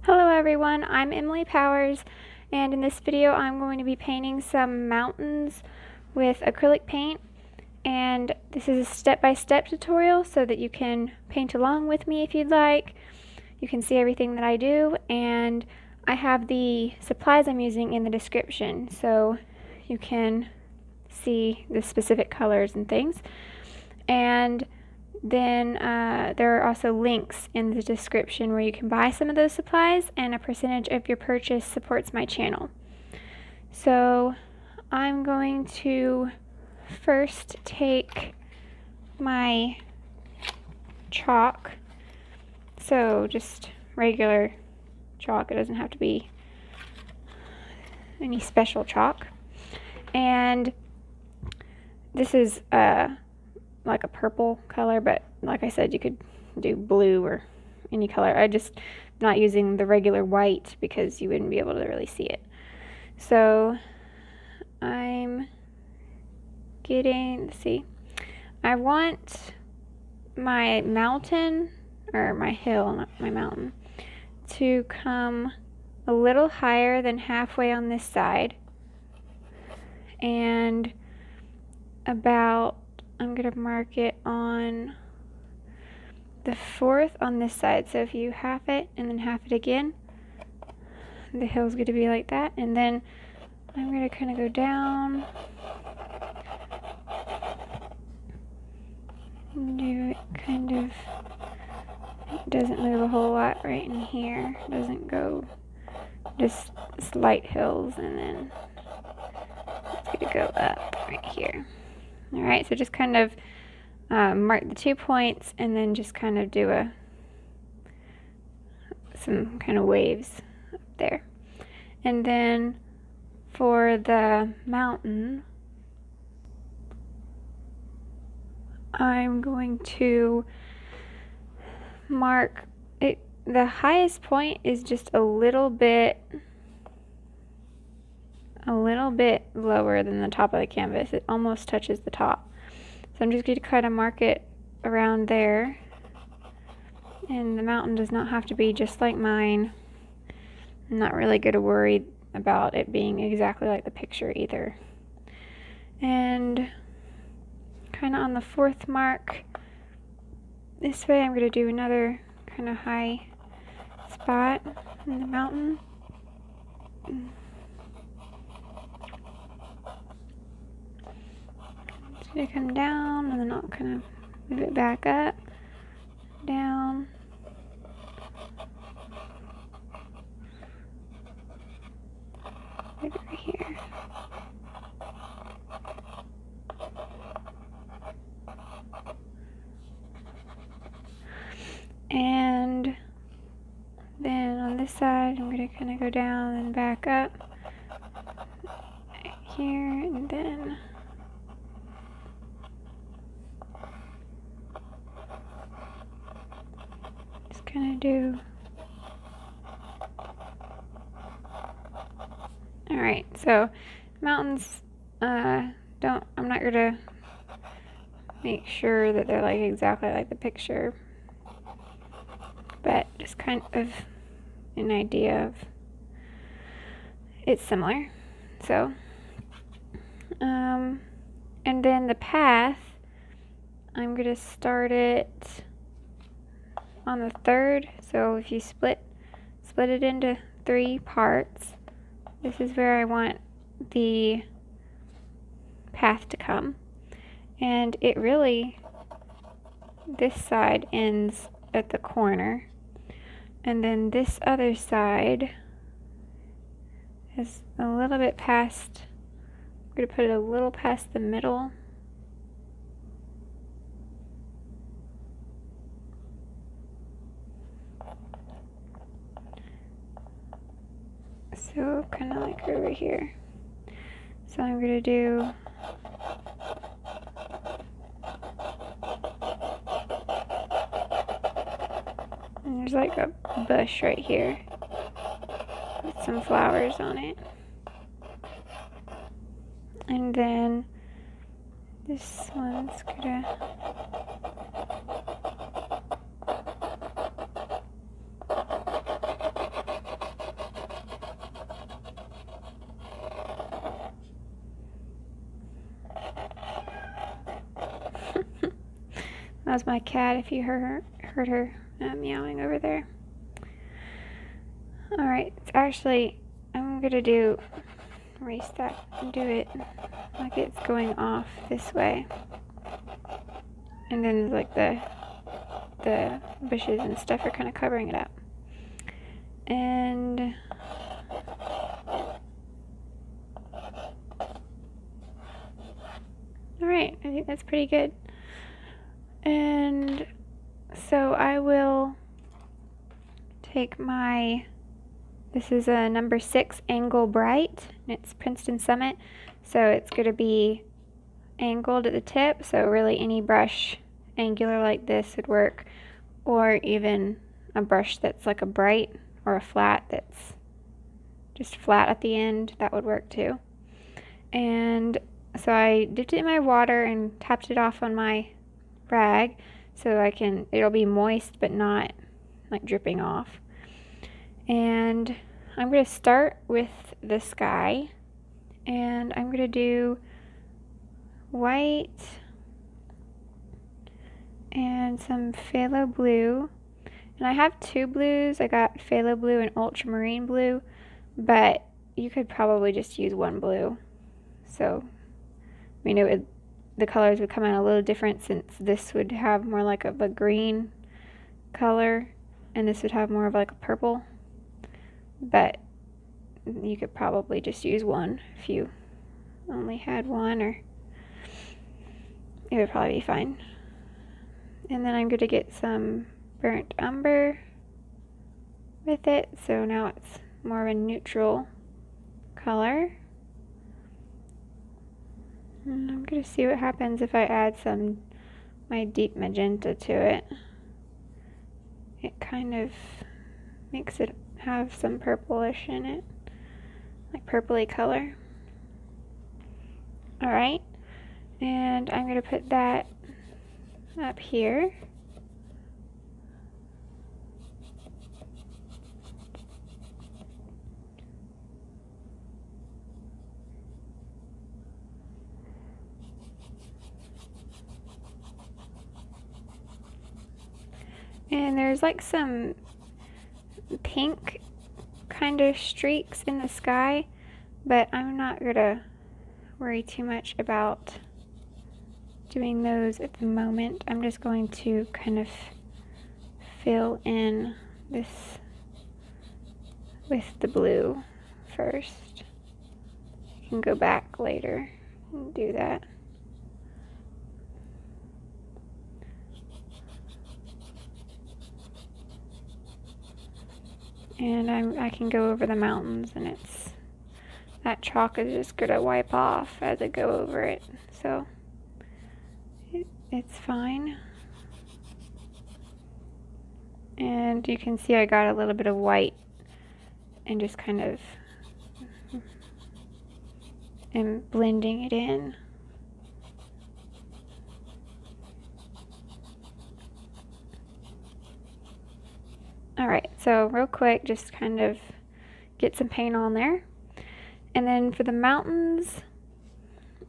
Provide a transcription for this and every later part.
Hello everyone, I'm Emily Powers, and in this video I'm going to be painting some mountains with acrylic paint. And this is a step-by-step tutorial so that you can paint along with me if you'd like. You can see everything that I do, and I have the supplies I'm using in the description so you can see the specific colors and things. And then there are also links in the description where you can buy some of those supplies, and a percentage of your purchase supports my channel. So I'm going to first take my chalk, so just regular chalk, it doesn't have to be any special chalk, and this is like a purple color, but like I said, you could do blue or any color. I just not using the regular white because you wouldn't be able to really see it. So I'm getting, let's see, I want my mountain, or my hill, not my mountain, to come a little higher than halfway on this side, and about, I'm going to mark it on the fourth on this side. So if you half it and then half it again, the hill's going to be like that. And then I'm going to kind of go down and do it kind of, it doesn't move a whole lot right in here. It doesn't go, just slight hills, and then it's going to go up right here. Alright, so just kind of mark the 2 points and then just kind of do some kind of waves up there. And then for the mountain, I'm going to mark it. The highest point is just a little bit lower than the top of the canvas. It almost touches the top. So I'm just going to kind of mark it around there. And the mountain does not have to be just like mine. I'm not really going to worry about it being exactly like the picture either. And kind of on the fourth mark, this way I'm going to do another kind of high spot in the mountain. It's going to come down, and then I'll kind of move it back up, down, right over here. And then on this side, I'm going to kind of go down and back up right here, and then just kind of do. Alright, so mountains, I'm not going to make sure that they're like exactly like the picture, but just kind of an idea of it's similar. So and then the path, I'm going to start it on the third. So if you split it into 3 parts, this is where I want the path to come. And it really, this side ends at the corner, and then this other side is a little bit past, I'm going to put it a little past the middle. So kind of like over here. So I'm going to do and there's like a bush right here with some flowers on it. And then this one's gonna That was my cat, if you heard her meowing over there. Alright, it's actually, I'm going to erase that and do it like it's going off this way. And then like the bushes and stuff are kind of covering it up. And alright, I think that's pretty good. And so I will take this is a number 6 Angle Bright, and it's Princeton Summit, so it's going to be angled at the tip, so really any brush angular like this would work, or even a brush that's like a bright or a flat that's just flat at the end, that would work too. And so I dipped it in my water and tapped it off on my rag so it'll be moist but not like dripping off. And I'm going to start with the sky, and I'm going to do white and some Phthalo Blue. And I have 2 blues. I got Phthalo Blue and Ultramarine Blue, but you could probably just use 1 blue. So, I mean, the colors would come out a little different, since this would have more like of a green color and this would have more of like a purple. But you could probably just use 1 if you only had 1, or it would probably be fine. And then I'm going to get some burnt umber with it, so now it's more of a neutral color. And I'm going to see what happens if I add my deep magenta to it. It kind of makes it have some purplish in it, like purpley color. Alright, and I'm going to put that up here. And there's like some pink kind of streaks in the sky, but I'm not gonna worry too much about doing those at the moment. I'm just going to kind of fill in this with the blue first. I can go back later and do that. And I can go over the mountains, and that chalk is just gonna wipe off as I go over it, so it's fine. And you can see I got a little bit of white and just kind of am blending it in. Alright, so real quick, just kind of get some paint on there. And then for the mountains,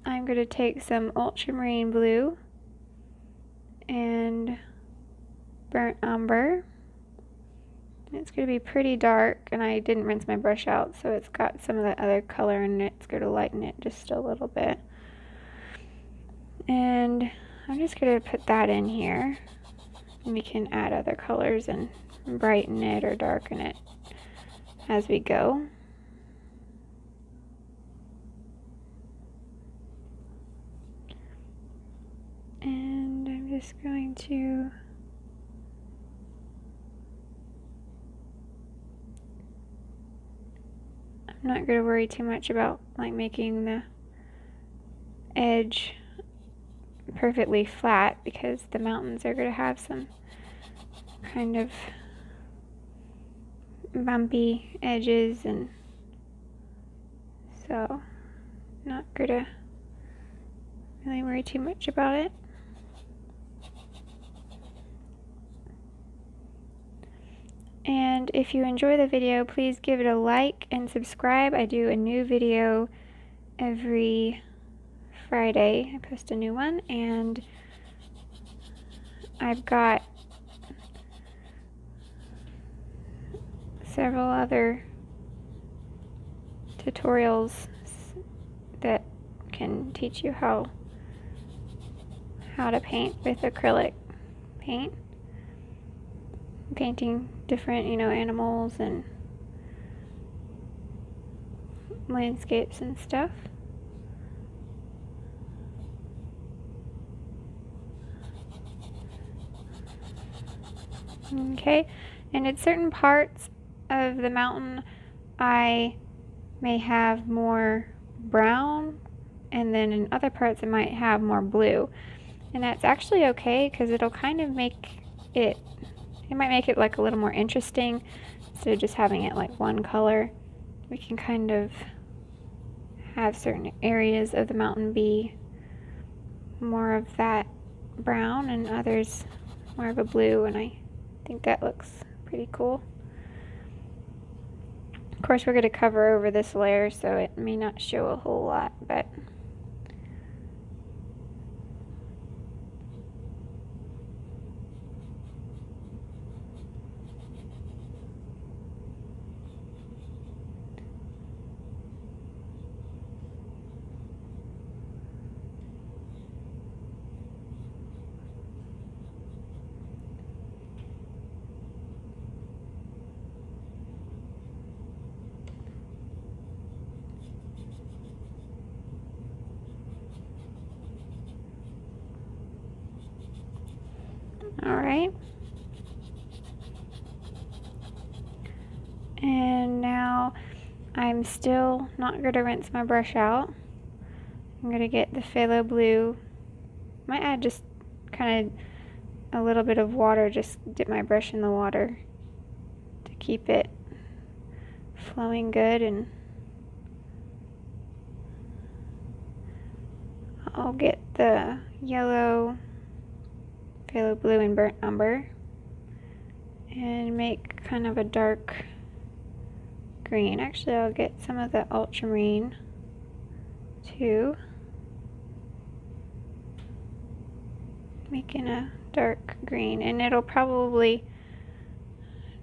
I'm going to take some Ultramarine Blue and burnt umber. It's going to be pretty dark, and I didn't rinse my brush out, so it's got some of that other color in it. It's going to lighten it just a little bit. And I'm just going to put that in here, and we can add other colors and brighten it or darken it as we go. And I'm just going to I'm not going to worry too much about like making the edge perfectly flat, because the mountains are going to have some kind of bumpy edges, and so not gonna really worry too much about it. And if you enjoy the video, please give it a like and subscribe. I do a new video every Friday. I post a new one, and I've got several other tutorials that can teach you how to paint with acrylic paint. Painting different, animals and landscapes and stuff. Okay, and at certain parts of the mountain I may have more brown, and then in other parts it might have more blue. And that's actually okay, because it'll kind of make it might make it like a little more interesting. Instead of just having it like one color, we can kind of have certain areas of the mountain be more of that brown and others more of a blue, and I think that looks pretty cool. Of course, we're going to cover over this layer, so it may not show a whole lot, but alright. And now I'm still not going to rinse my brush out. I'm going to get the Phthalo Blue. Might add just kind of a little bit of water, just dip my brush in the water to keep it flowing good, and I'll get the yellow Phthalo Blue and burnt umber and make kind of a dark green. Actually, I'll get some of the ultramarine too, making a dark green, and it'll probably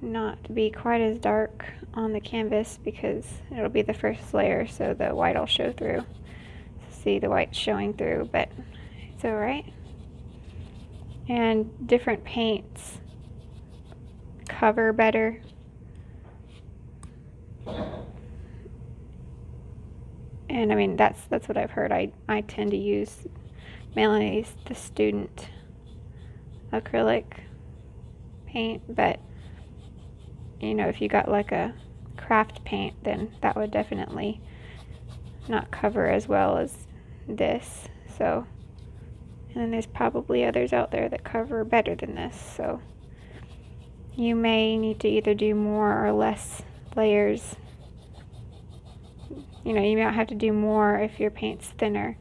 not be quite as dark on the canvas because it'll be the first layer, so the white will show through. See the white showing through, but it's alright. And different paints cover better. And I mean, that's what I've heard. I tend to use mainly the student acrylic paint, but if you got like a craft paint, then that would definitely not cover as well as this. So, and then there's probably others out there that cover better than this, so you may need to either do more or less layers. You may not have to do more if your paint's thinner,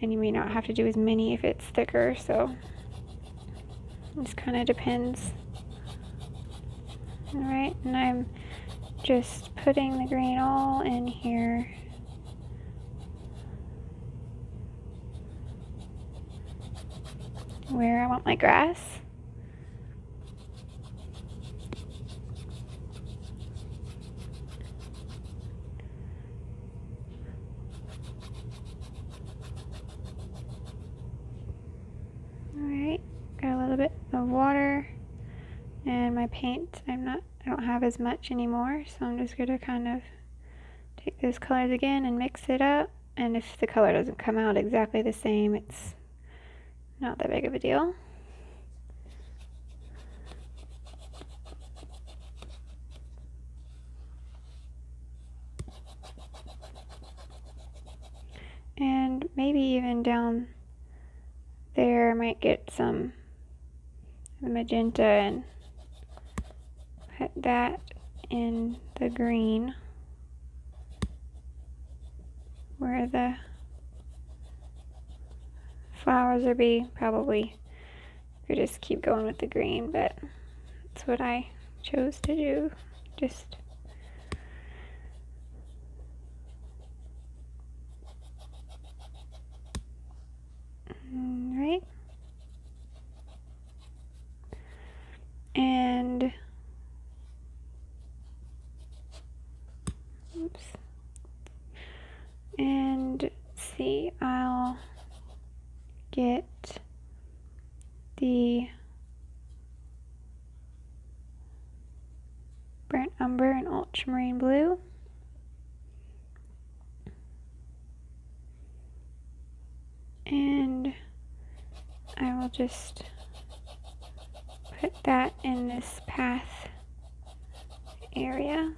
and you may not have to do as many if it's thicker, so it just kind of depends. Alright, and I'm just putting the green all in here. Where I want my grass. Alright, got a little bit of water, and my paint, I don't have as much anymore, so I'm just going to kind of take those colors again and mix it up, and if the color doesn't come out exactly the same, it's not that big of a deal. And maybe even down there I might get some magenta and put that in the green where the flowers will be. Probably could just keep going with the green, but that's what I chose to do. Just right. I will just put that in this path area.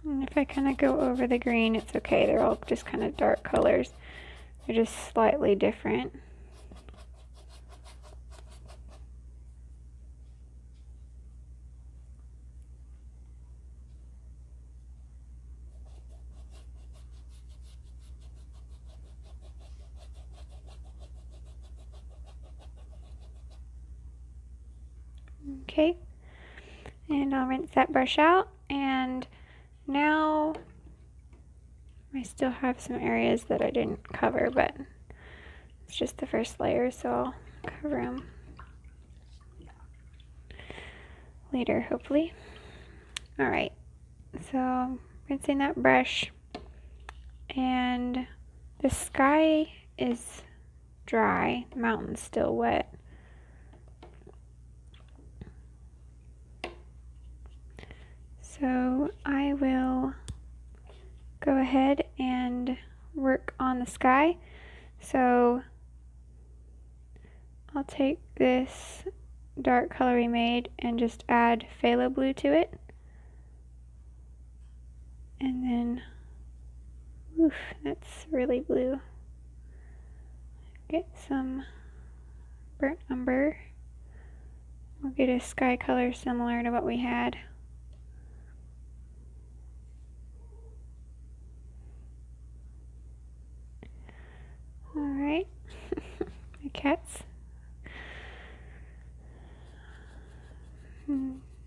And if I kind of go over the green, it's okay. They're all just kind of dark colors. They're just slightly different. Okay, and I'll rinse that brush out, and now I still have some areas that I didn't cover, but it's just the first layer, so I'll cover them later, hopefully. Alright, so I'm rinsing that brush, and the sky is dry, the mountain's still wet. So I will go ahead and work on the sky. So I'll take this dark color we made and just add Phthalo Blue to it. And then, oof, that's really blue. Get some burnt umber. We'll get a sky color similar to what we had. Alright, the cat's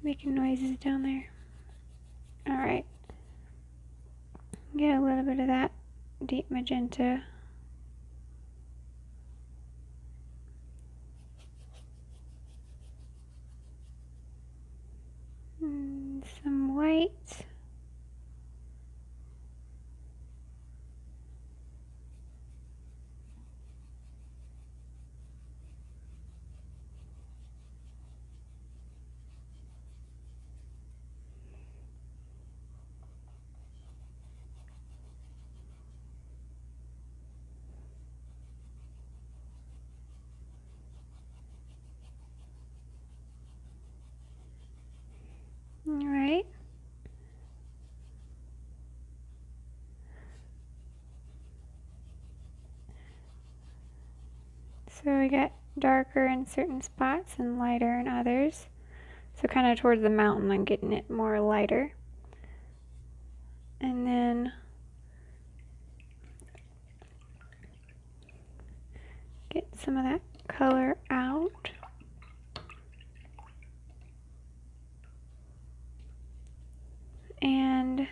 making noises down there. Alright, get a little bit of that deep magenta. And some white. Alright. So we got darker in certain spots and lighter in others. So kind of towards the mountain, I'm getting it more lighter. And then get some of that color out. And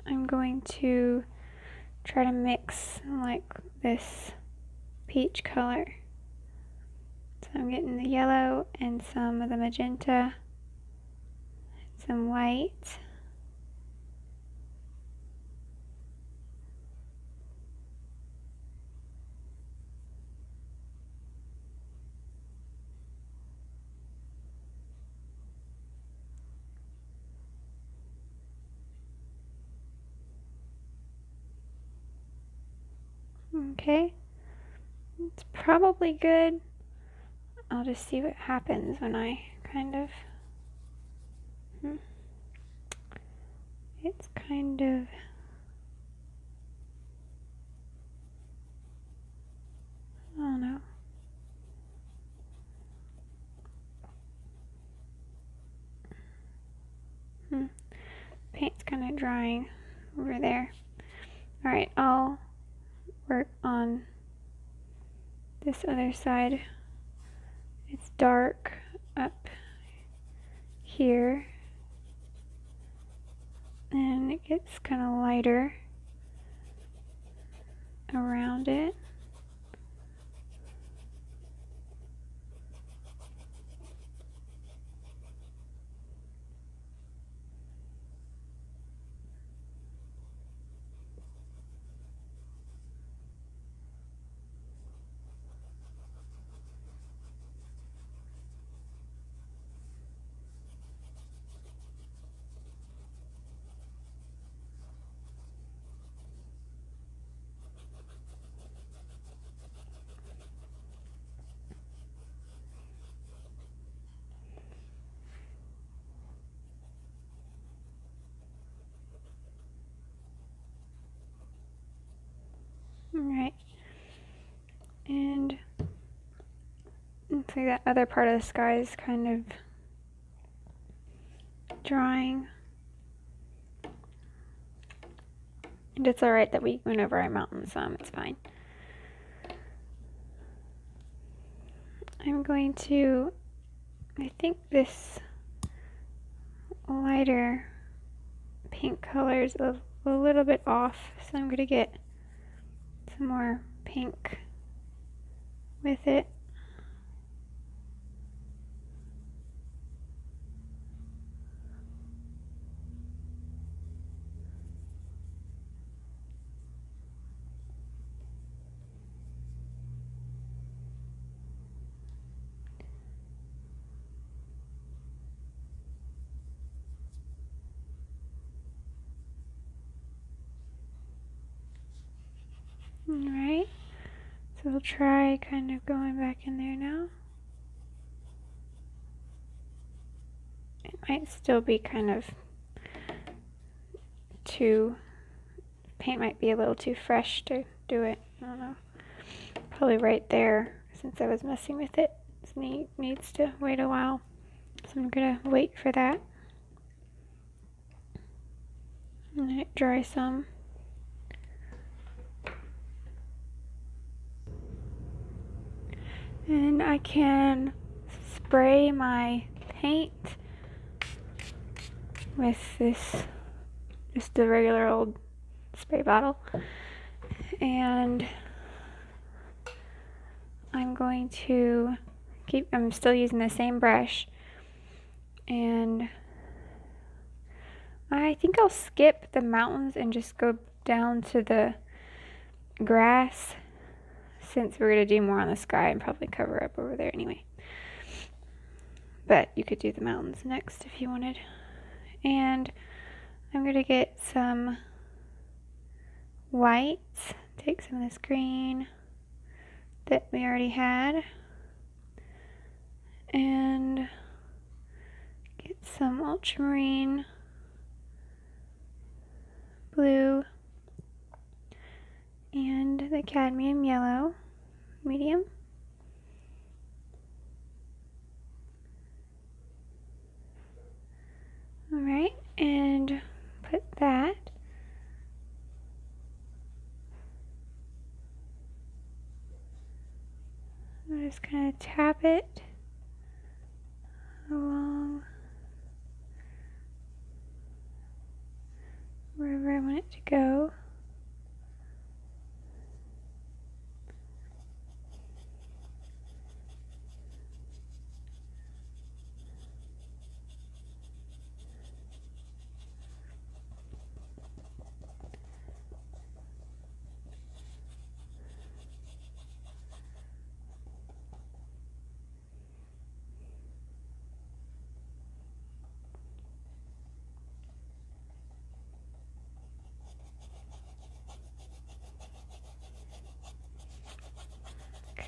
I'm going to try to mix like this peach color. So I'm getting the yellow and some of the magenta, some white. Okay, it's probably good. I'll just see what happens when I kind of, it's kind of, I don't know. Paint's kind of drying over there. Alright, I'll work on this other side. It's dark up here, and it gets kind of lighter around it. Looks like that other part of the sky is kind of drying. And it's alright that we went over our mountain some, it's fine. I'm going to, I think this lighter pink color is a little bit off, so I'm going to get some more pink with it. Alright, so we'll try kind of going back in there now. It might still be kind of paint might be a little too fresh to do it. I don't know. Probably right there, since I was messing with it. It needs to wait a while. So I'm gonna wait for that. And let it dry some. And I can spray my paint with this, just a regular old spray bottle. And I'm going to I'm still using the same brush. And I think I'll skip the mountains and just go down to the grass, since we're going to do more on the sky and probably cover up over there anyway. But you could do the mountains next if you wanted. And I'm going to get some whites, take some of this green that we already had, and get some ultramarine blue and the cadmium yellow medium. Alright, and put that. I'm just going to tap it along wherever I want it to go.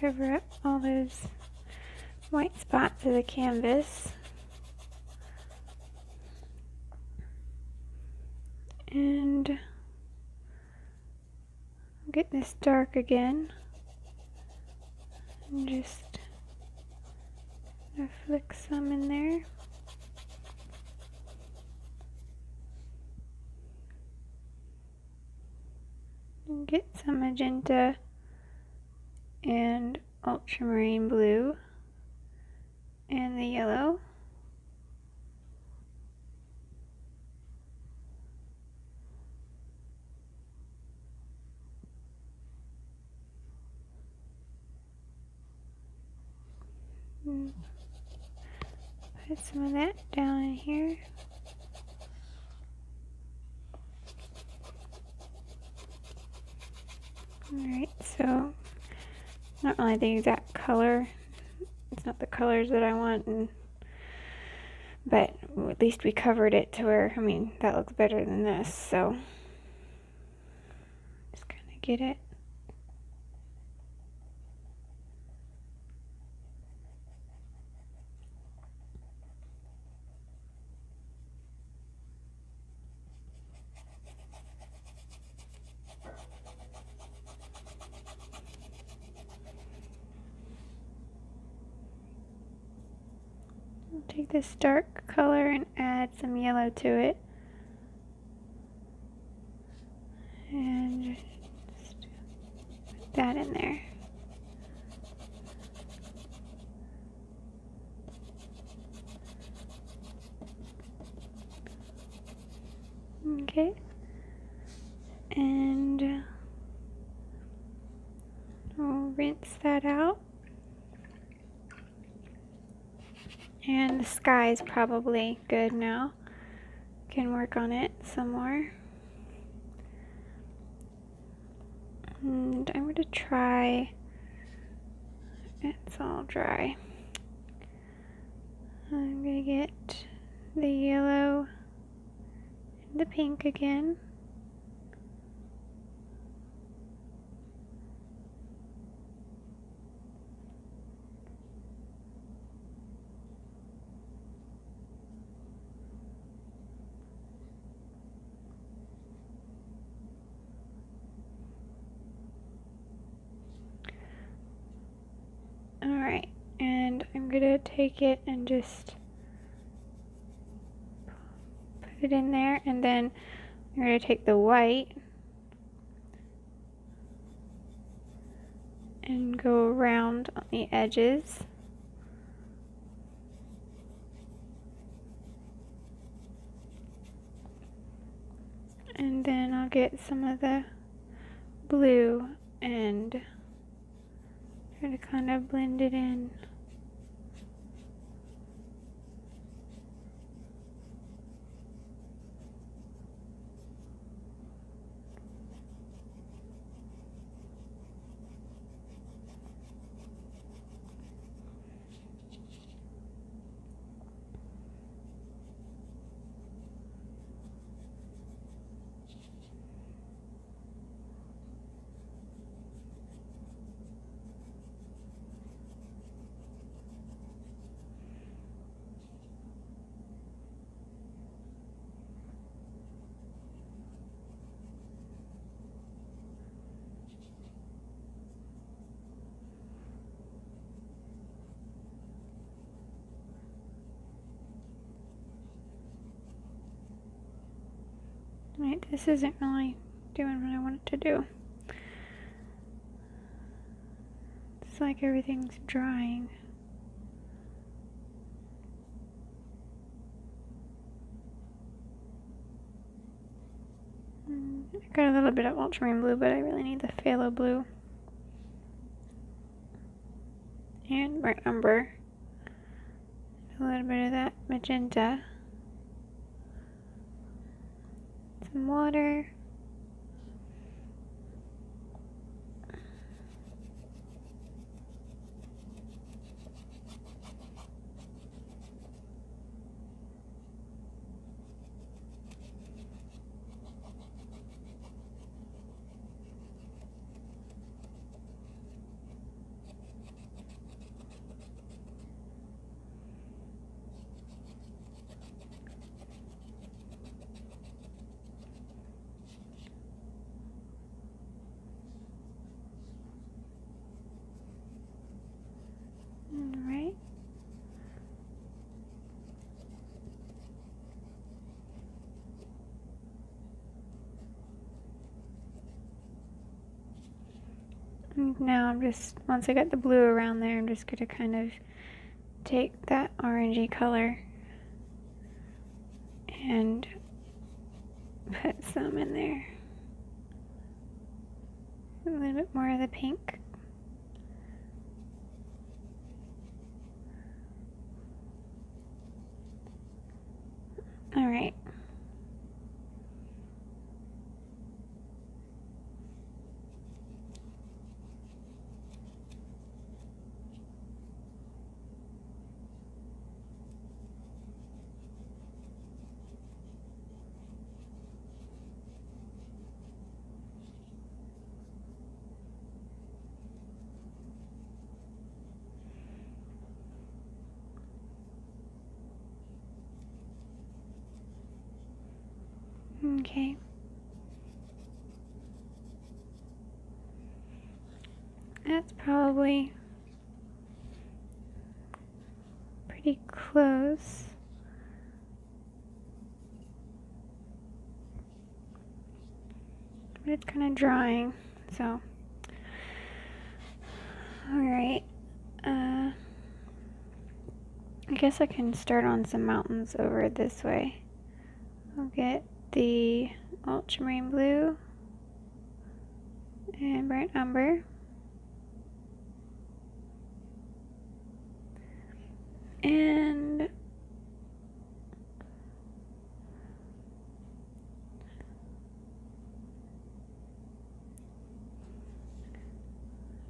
Cover up all those white spots of the canvas. And get this dark again. And just flick some in there. And get some magenta and ultramarine blue and the yellow. And put some of that down in here. Alright, so not really the exact color. It's not the colors that I want, but at least we covered it to where, I mean, that looks better than this, so just kind of get it. take this dark color and add some yellow to it. And just put that in there. Okay. And we'll rinse that out. And the sky is probably good now. Can work on it some more. And I'm going to try, it's all dry. I'm going to get the yellow and the pink again. Alright, and I'm gonna take it and just put it in there, and then I'm gonna take the white and go around on the edges. And then I'll get some of the blue and try to kind of blend it in. Right, this isn't really doing what I want it to do. It's like everything's drying. I got a little bit of Ultramarine Blue, but I really need the Phthalo Blue. And my Umber. A little bit of that Magenta. Some water. Alright. And now I'm just, once I got the blue around there, I'm just going to kind of take that orangey color and put some in there. A little bit more of the pink. Alright. Okay. That's probably pretty pretty close. But it's kind of drying, so. Alright. I guess I can start on some mountains over this way. I'll get the Ultramarine Blue and Burnt Umber. And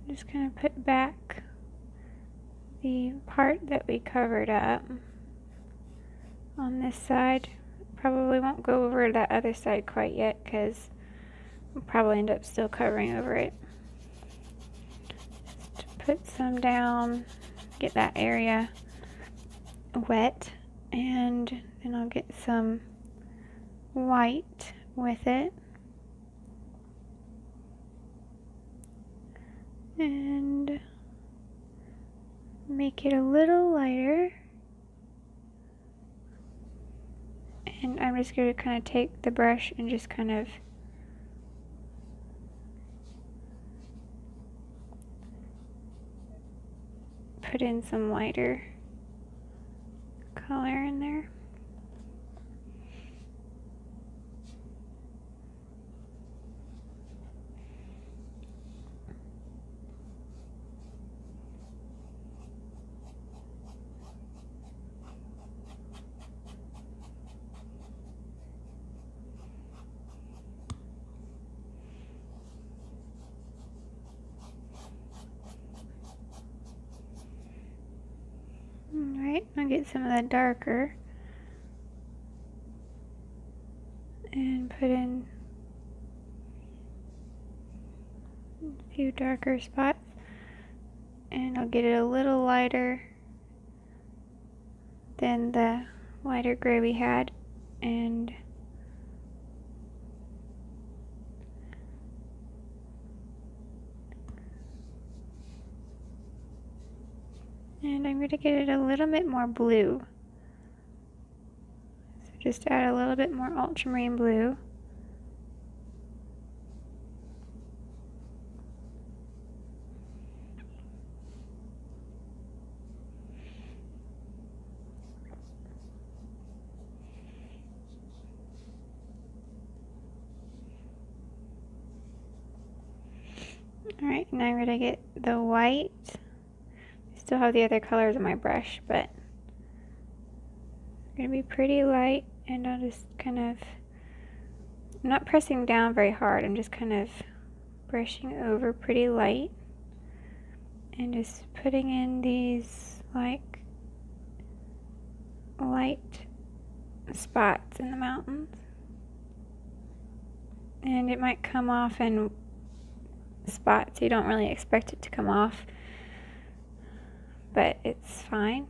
just kind of put back the part that we covered up on this side. Probably won't go over that other side quite yet because we'll probably end up still covering over it. Just put some down, get that area wet, and then I'll get some white with it. And make it a little lighter. And I'm just going to kind of take the brush and just kind of put in some lighter color in there. Alright, I'll get some of the darker and put in a few darker spots, and I'll get it a little lighter than the lighter gray we had, and I'm going to get it a little bit more blue. So just add a little bit more ultramarine blue. Alright, now I'm going to get the white. Still have the other colors on my brush, but it's going to be pretty light, and I'll just kind of, I'm not pressing down very hard, I'm just kind of brushing over pretty light and just putting in these like light spots in the mountains. And it might come off in spots you don't really expect it to come off, but it's fine.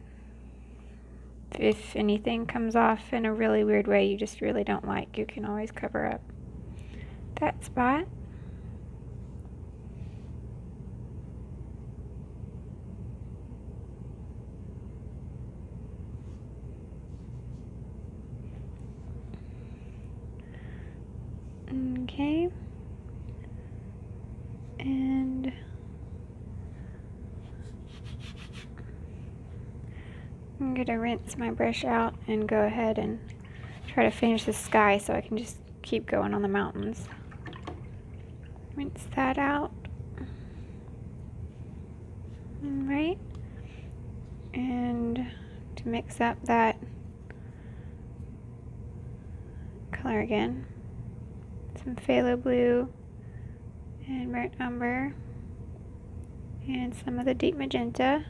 If anything comes off in a really weird way you just really don't like, you can always cover up that spot. Okay. And I'm going to rinse my brush out and go ahead and try to finish the sky so I can just keep going on the mountains. Rinse that out. Alright. And to mix up that color again, some Phthalo Blue and Burnt Umber and some of the deep Magenta.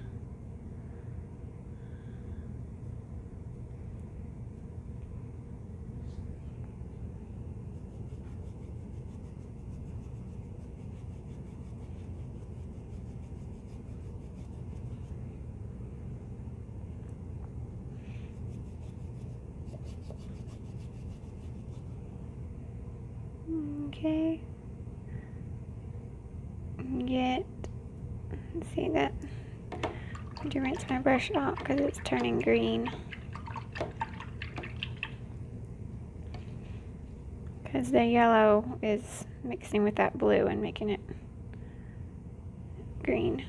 Okay. Let's see that I do rinse my brush out because it's turning green. Because the yellow is mixing with that blue and making it green.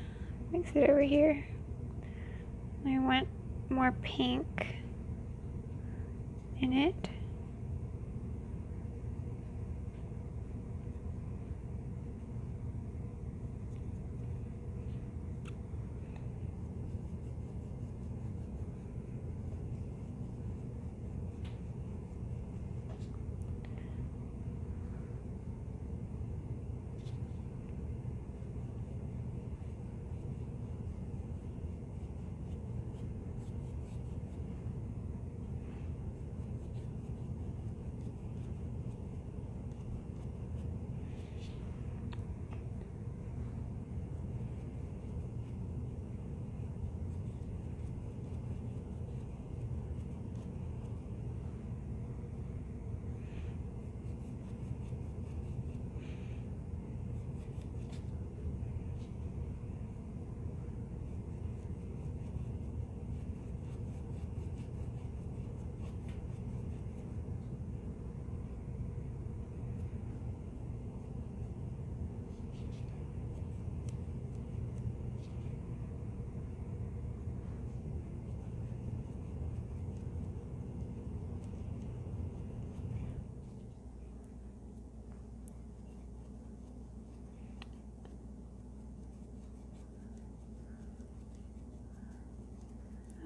Mix it over here. I want more pink in it.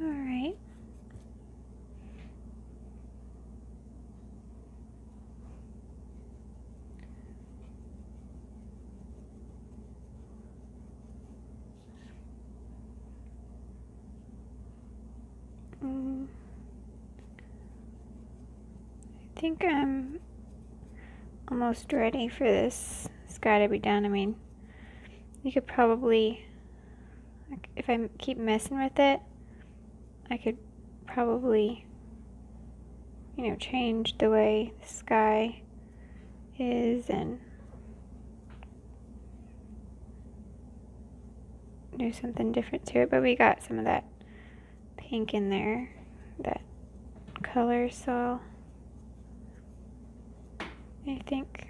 Alright. I think I'm almost ready for this sky to be done. I mean, you could probably, if I keep messing with it, I could probably, you know, change the way the sky is and do something different to it. But we got some of that pink in there, that color, so I think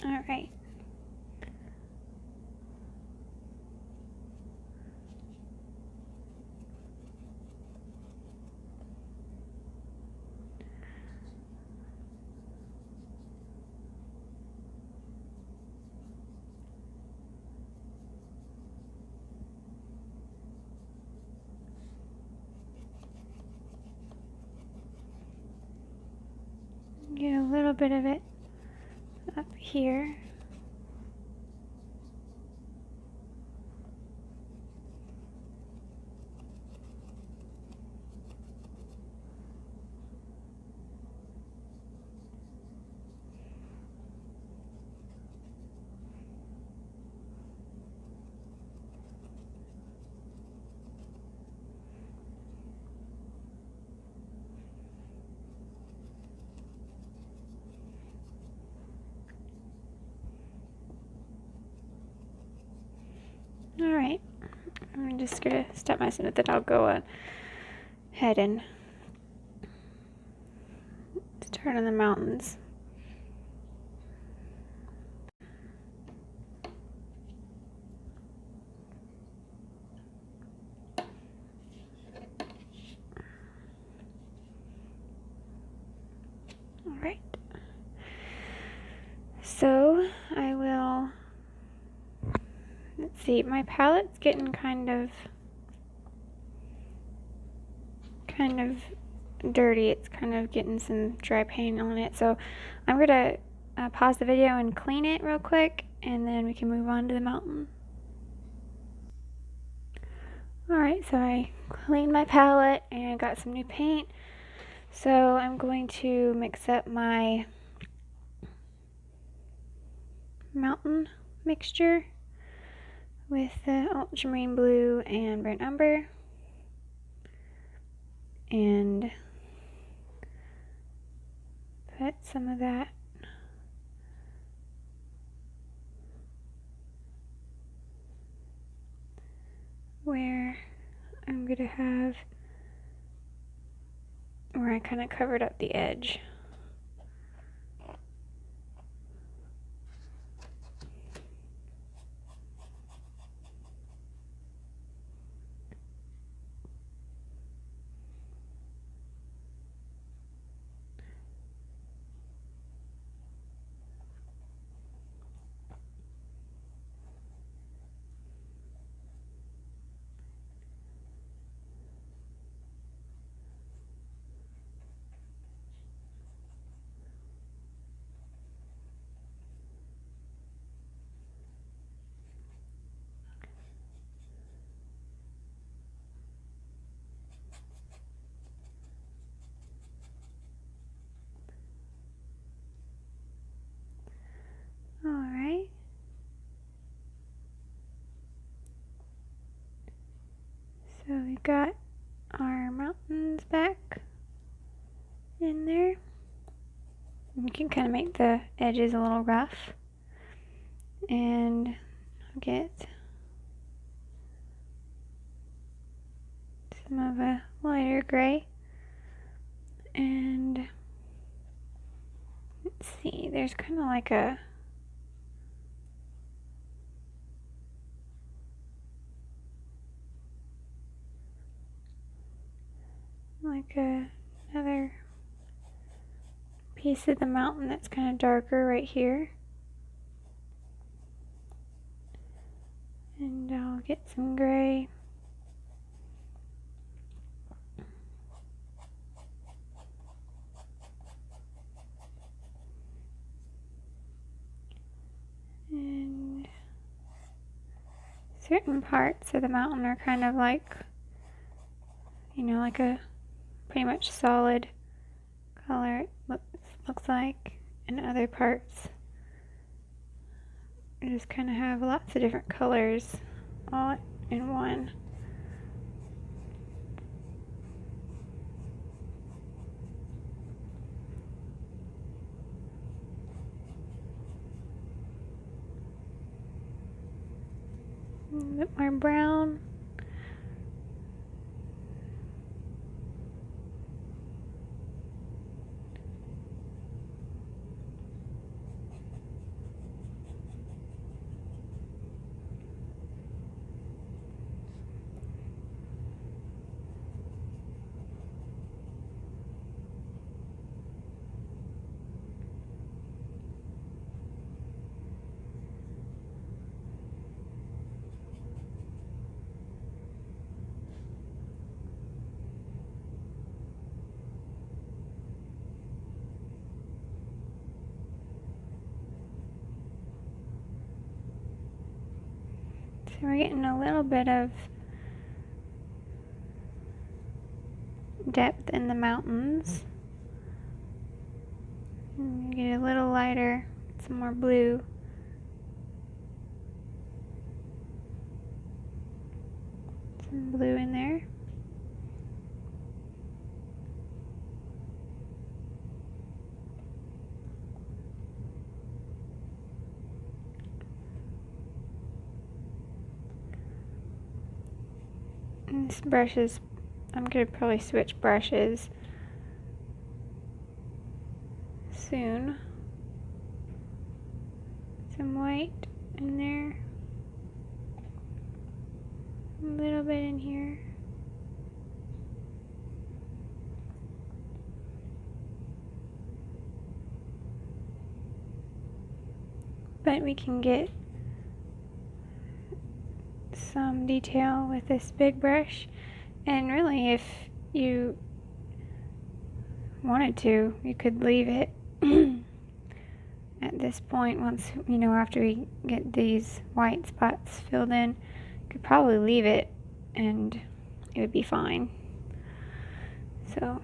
all right. Get a little bit of it up here. Alright, I'm just going to stop messing with it. I'll go ahead and start on the mountains. Alright, so I will, let's see, my palette's getting kind of dirty. It's kind of getting some dry paint on it, so I'm gonna pause the video and clean it real quick, and then we can move on to the mountain. Alright, so I cleaned my palette and got some new paint. So I'm going to mix up my mountain mixture with the Ultramarine Blue and Burnt Umber, and put some of that where I'm going to have where I kind of covered up the edge. Alright. So we've got our mountains back in there. You can kind of make the edges a little rough. And get some of a lighter gray. And let's see, there's kind of like another piece of the mountain that's kind of darker right here. And I'll get some gray. And certain parts of the mountain are kind of like, you know, like a pretty much solid color it looks like, and other parts just kind of have lots of different colors all in one. A little bit more brown. So we're getting a little bit of depth in the mountains. And get a little lighter, some more blue. Some blue in there. And this brush is, I'm going to probably switch brushes soon. Some white in there. A little bit in here. But we can get some detail with this big brush, and really if you wanted to, you could leave it at this point. Once, you know, after we get these white spots filled in, you could probably leave it and it would be fine. So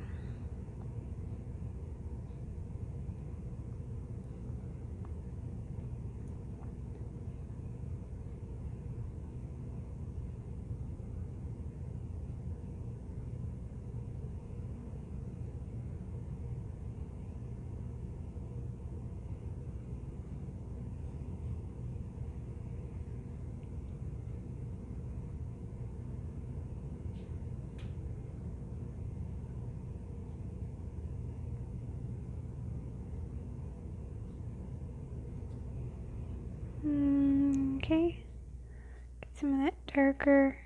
Okay. Get some of that darker.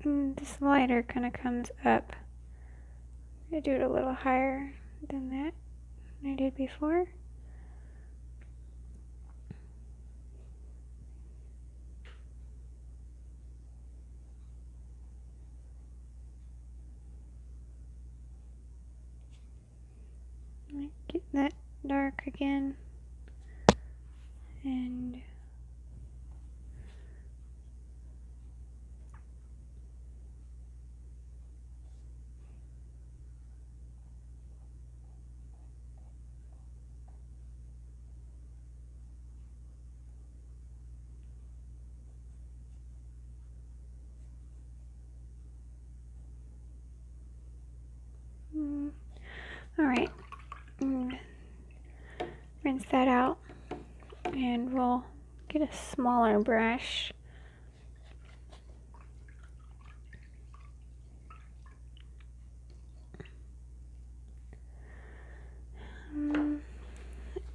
And this lighter kind of comes up. I'm going to do it a little higher than that I did before. Get that dark again, and all right. Rinse that out, and we'll get a smaller brush.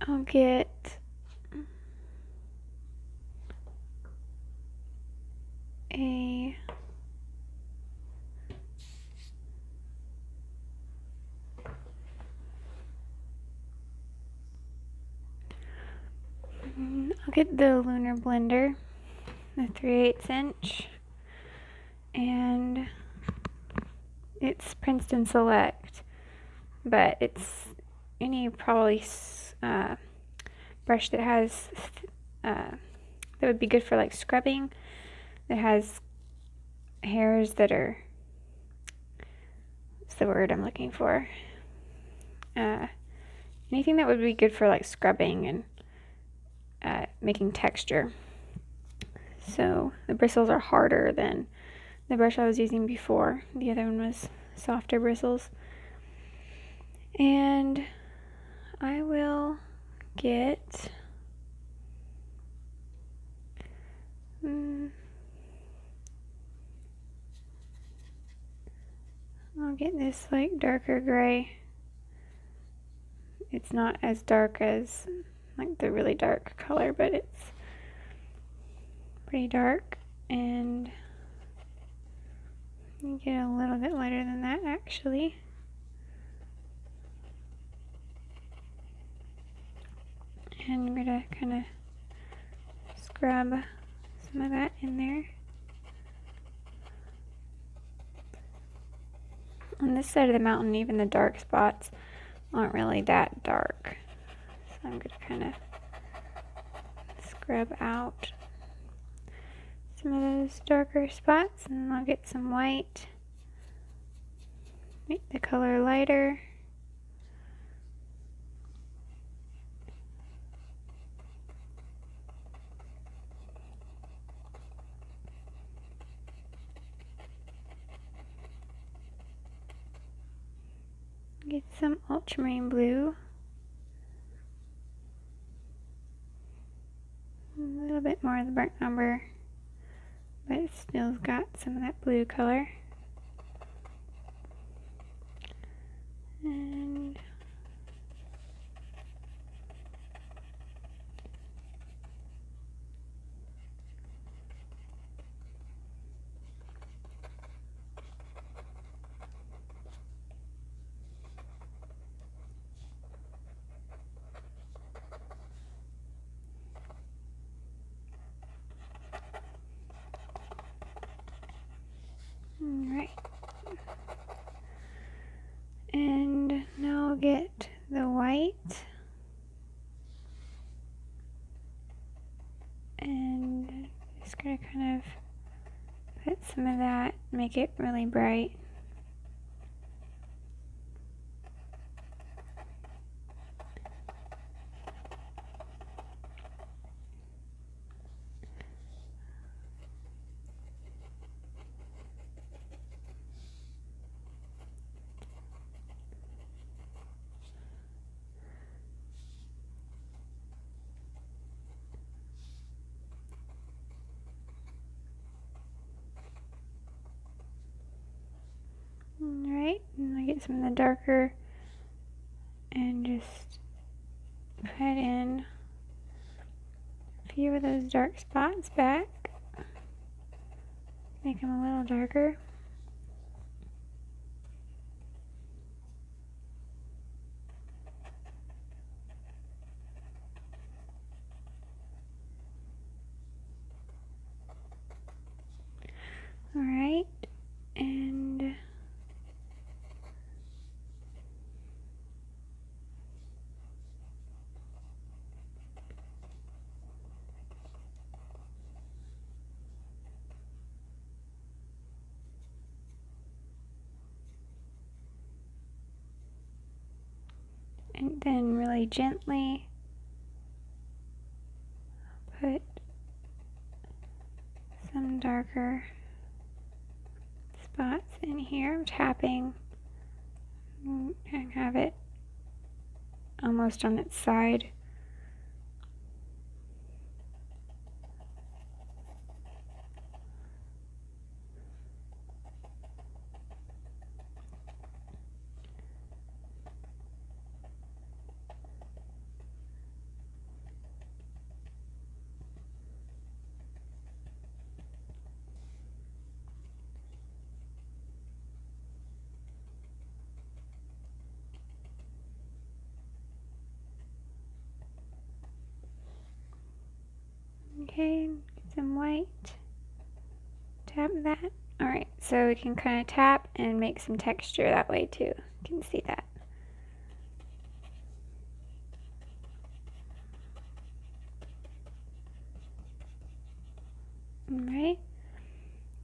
I'll get a the Lunar blender, the 3/8 inch, and it's Princeton Select, but it's any probably brush that has that would be good for like scrubbing, that has hairs that are, what's the word I'm looking for, anything that would be good for like scrubbing and making texture. So the bristles are harder than the brush I was using before. The other one was softer bristles. And I will get I'll get this like darker gray. It's not as dark as like the really dark color, but it's pretty dark, and you get a little bit lighter than that actually. And I'm gonna kind of scrub some of that in there. On this side of the mountain, even the dark spots aren't really that dark. So I'm gonna kind of scrub out some of those darker spots, and I'll get some white, make the color lighter. Get some Ultramarine Blue. A little bit more of the burnt umber, but it still's got some of that blue color. And right. And now I'll get the white, and just gonna kind of put some of that, make it really bright. Alright, and I get some of the darker and just put in a few of those dark spots back. Make them a little darker. Alright, and then really gently put some darker spots in here. I'm tapping and have it almost on its side. Okay, get some white. Tap that. Alright, so we can kind of tap and make some texture that way too. You can see that. Alright,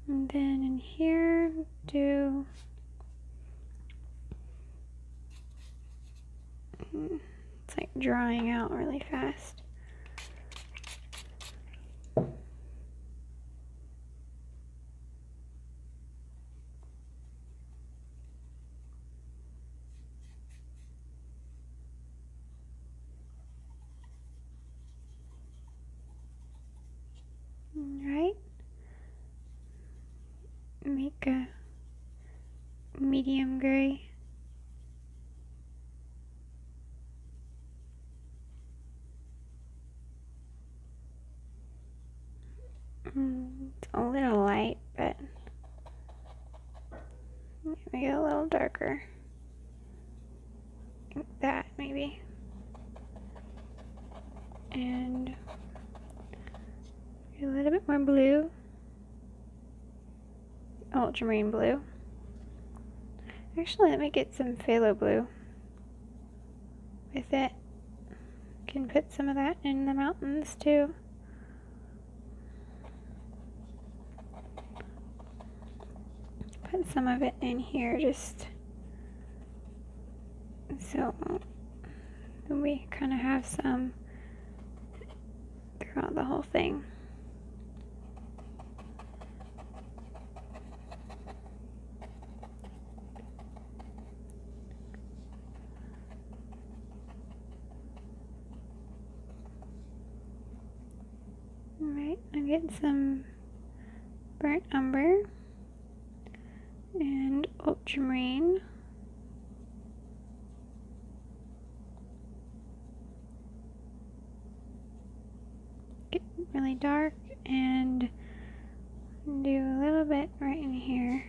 and then in here, do it's like drying out really fast. Alright, make a medium gray. It's a little light, but make it a little darker. Like that, maybe. And a little bit more blue. Ultramarine blue. Actually, let me get some Phthalo Blue with it. Can put some of that in the mountains too. Put some of it in here just so we kind of have some throughout the whole thing. Alright, I get some burnt umber and ultramarine. Get really dark and do a little bit right in here.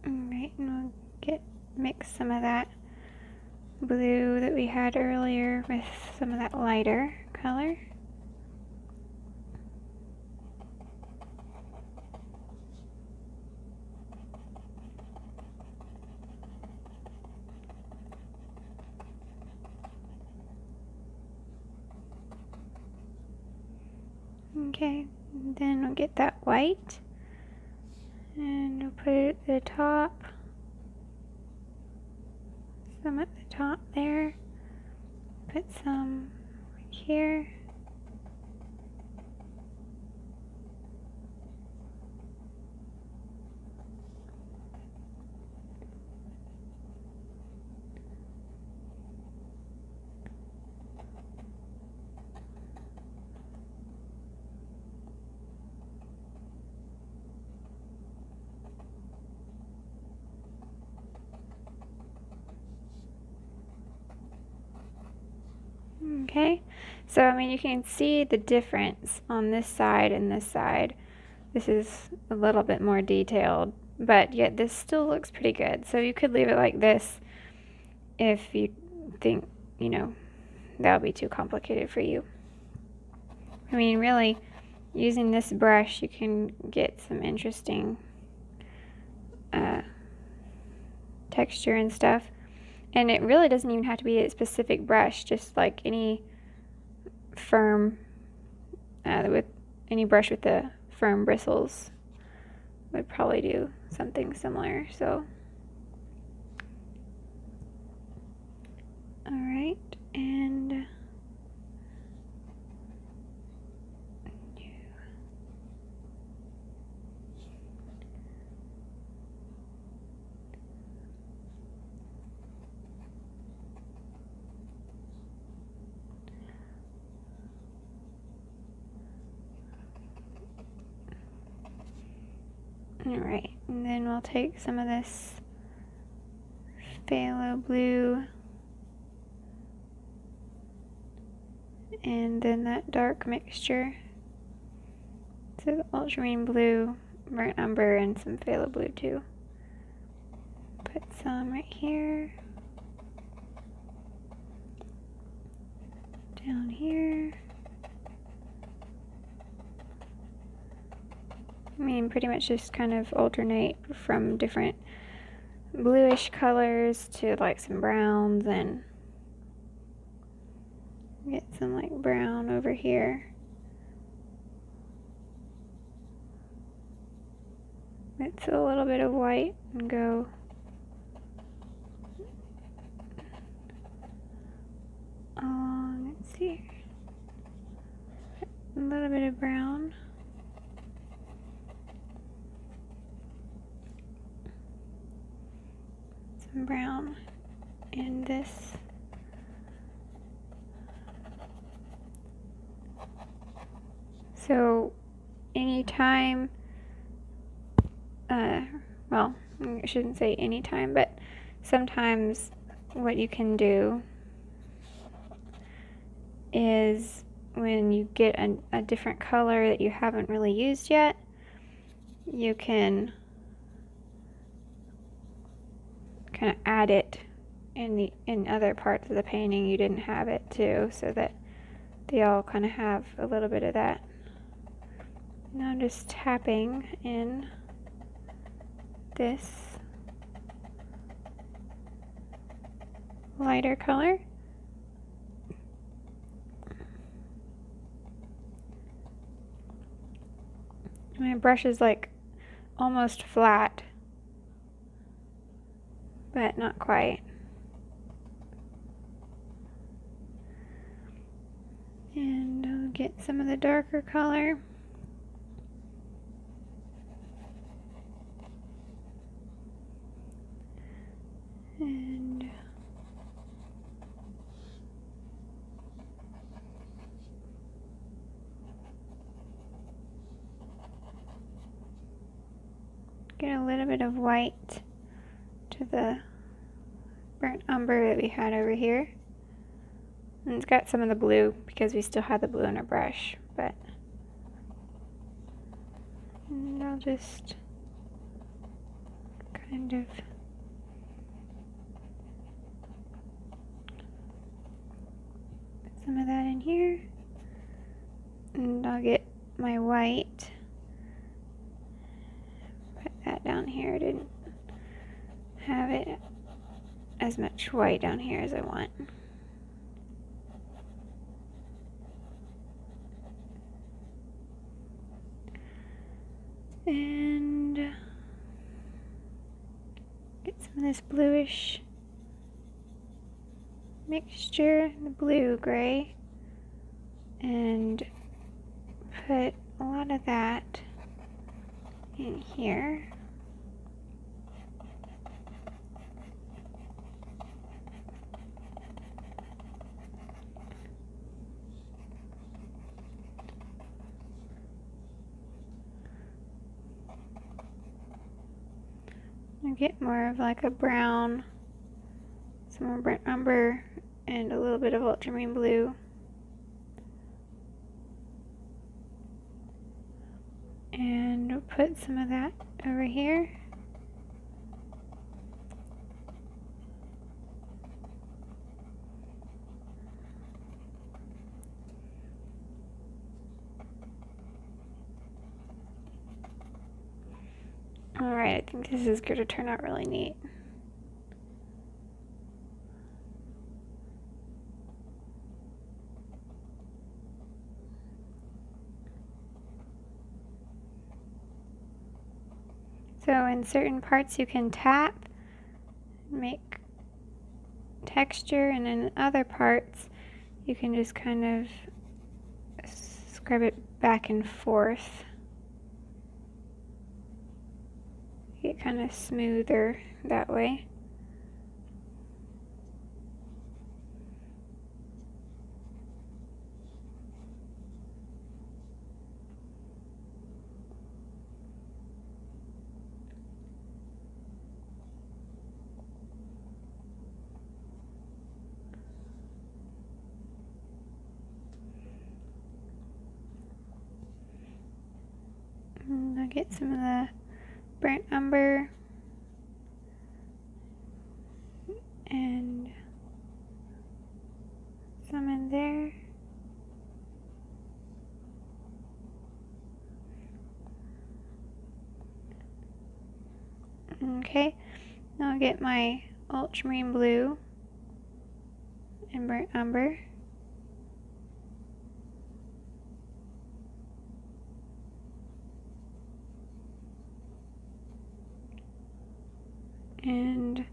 Alright, and we'll mix some of that blue that we had earlier with some of that lighter color. Okay, then we'll get that white and we'll put it at the top. Some at the top there. Put some right here. Okay, so I mean you can see the difference on this side and this side. This is a little bit more detailed, but yet this still looks pretty good. So you could leave it like this if you think, you know, that'll be too complicated for you. I mean, really, using this brush, you can get some interesting texture and stuff. And it really doesn't even have to be a specific brush, just like any firm, with any brush with the firm bristles would probably do something similar. So, all right, and alright, and then we'll take some of this Phthalo Blue and then that dark mixture. So the Ultramarine Blue, Burnt Umber, and some Phthalo Blue too. Put some right here. Down here. I mean, pretty much just kind of alternate from different bluish colors to like some browns, and get some like brown over here. Mix a little bit of white and go along, let's see, a little bit of brown. Some brown in this. So anytime, well, I shouldn't say anytime, but sometimes what you can do is when you get a different color that you haven't really used yet, you can kind of add it in other parts of the painting you didn't have it too, so that they all kind of have a little bit of that. Now I'm just tapping in this lighter color. My brush is like almost flat, but not quite. And I'll get some of the darker color. And get a little bit of white to the burnt umber that we had over here. And it's got some of the blue because we still had the blue in our brush, but and I'll just kind of put some of that in here. And I'll get my white, put that down here. I didn't have it as much white down here as I want. And get some of this bluish mixture, the blue gray, and put a lot of that in here. Get more of like a brown, some more burnt umber, and a little bit of ultramarine blue And we'll put some of that over here. Alright, I think this is going to turn out really neat. So in certain parts you can tap, make texture, and in other parts you can just kind of scrub it back and forth. Get kind of smoother that way. And I'll get some of the burnt umber and some in there. Okay, now I'll get my ultramarine blue and burnt umber. And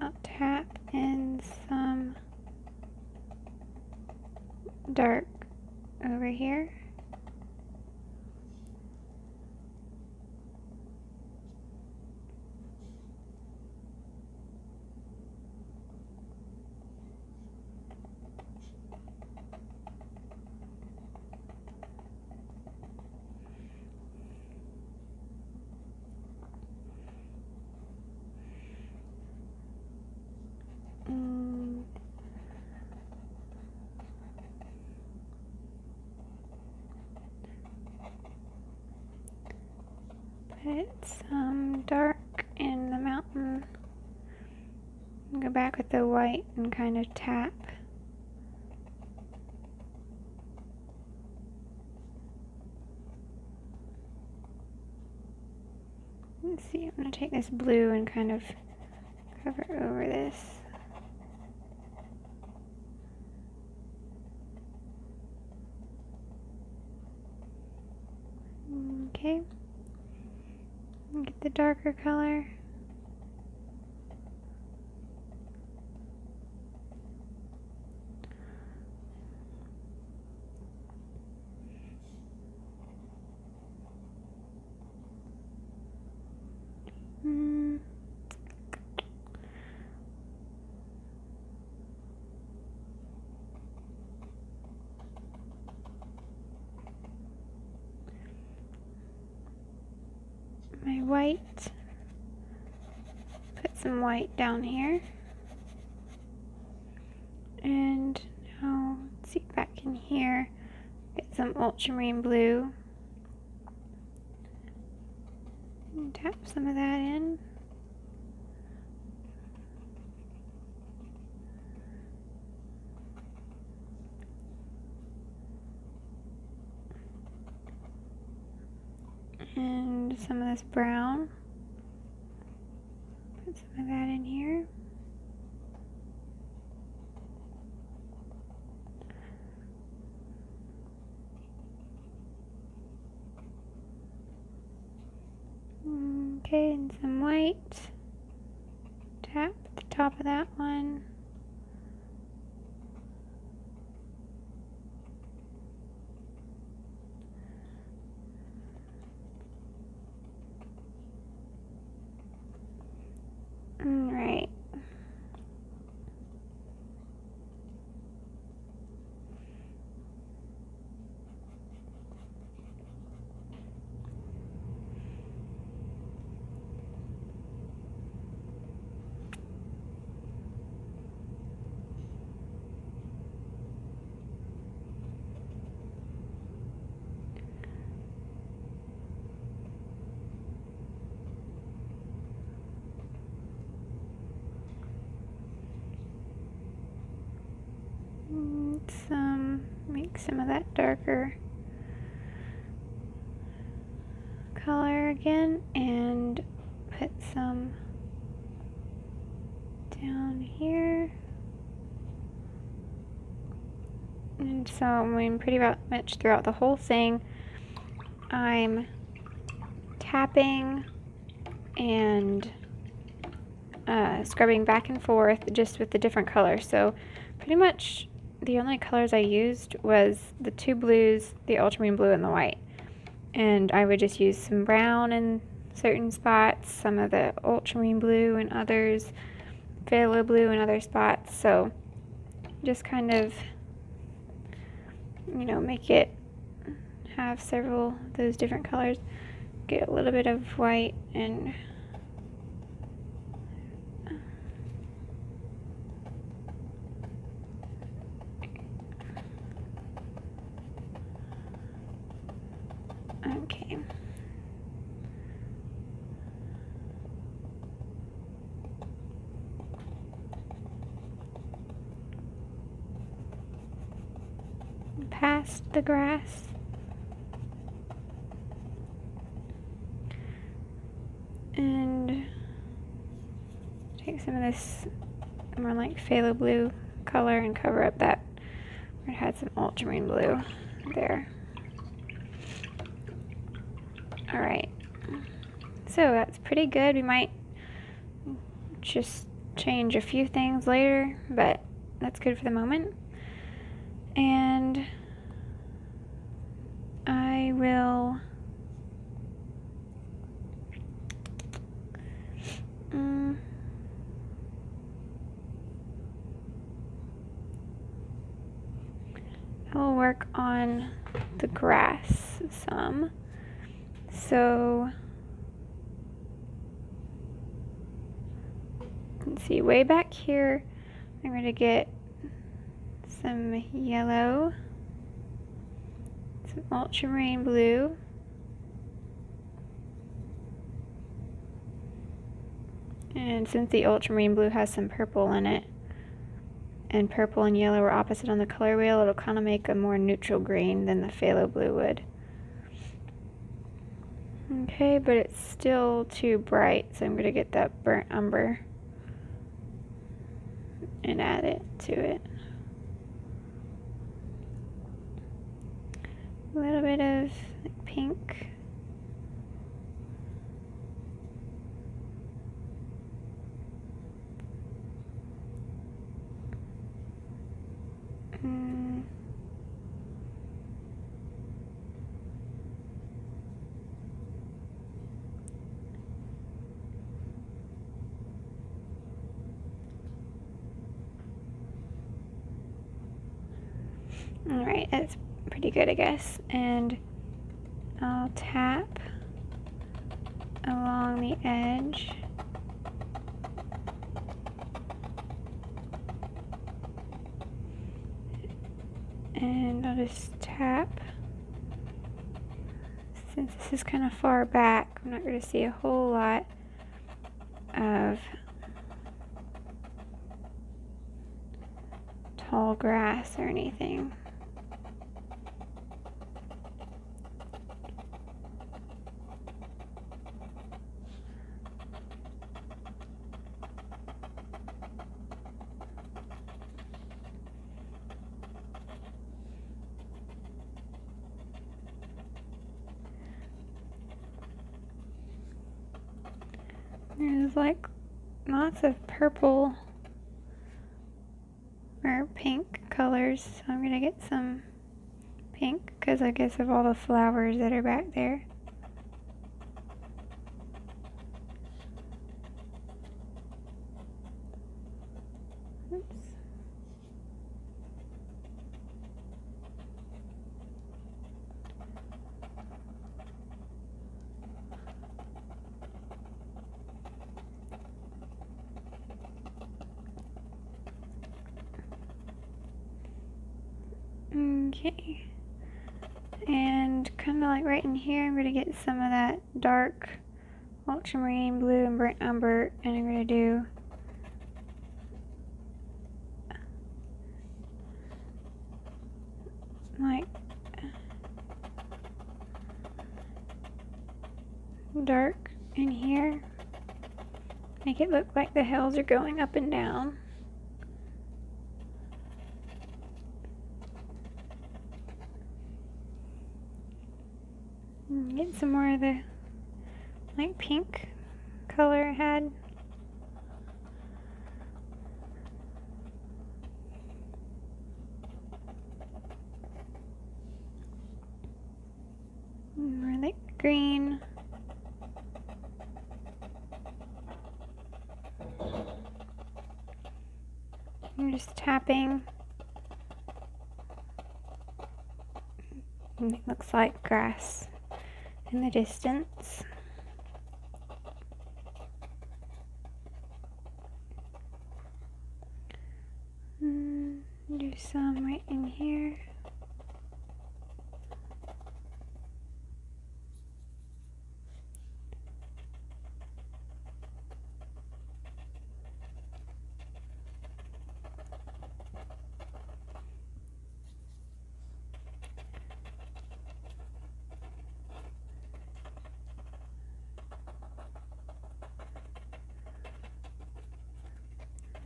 I'll tap in some dark over here. Put some dark in the mountain. Go back with the white and kind of tap. Let's see, I'm going to take this blue and kind of cover over this. Okay. Get the darker color. My white. Put some white down here. And now, let's see back in here. Get some ultramarine blue. And tap some of that in. And some of this brown. Put some of that in here. Okay, and some white. Tap at the top of that one. Alright. make some of that darker color again, and put some down here. And so I'm going pretty much throughout the whole thing, I'm tapping and scrubbing back and forth just with the different colors. So pretty much the only colors I used was the two blues, the ultramarine blue and the white. And I would just use some brown in certain spots, some of the ultramarine blue and others, phthalo blue in other spots. So just kind of, you know, make it have several of those different colors. Get a little bit of white and okay. Past the grass. And take some of this more like phthalo blue color and cover up that where it had some ultramarine blue there. Alright, so that's pretty good. We might just change a few things later, but that's good for the moment. And I will I'll work on the grass some. So let's see, way back here I'm going to get some yellow, some ultramarine blue, and since the ultramarine blue has some purple in it, and purple and yellow are opposite on the color wheel, it'll kind of make a more neutral green than the phthalo blue would. Okay, but it's still too bright, so I'm going to get that burnt umber and add it to it. A little bit of pink. Alright, that's pretty good, I guess. And I'll tap along the edge. And I'll just tap. Since this is kind of far back, I'm not going to see a whole lot of tall grass or anything. There's like lots of purple or pink colors, so I'm gonna get some pink because I guess of all the flowers that are back there. Oops. Okay, and kind of like right in here, I'm going to get some of that dark ultramarine blue and burnt umber, and I'm going to do dark in here. Make it look like the hills are going up and down. And get some more of the light pink color I had. More light green. I'm just tapping. And it looks like grass in the distance. Do some right in here.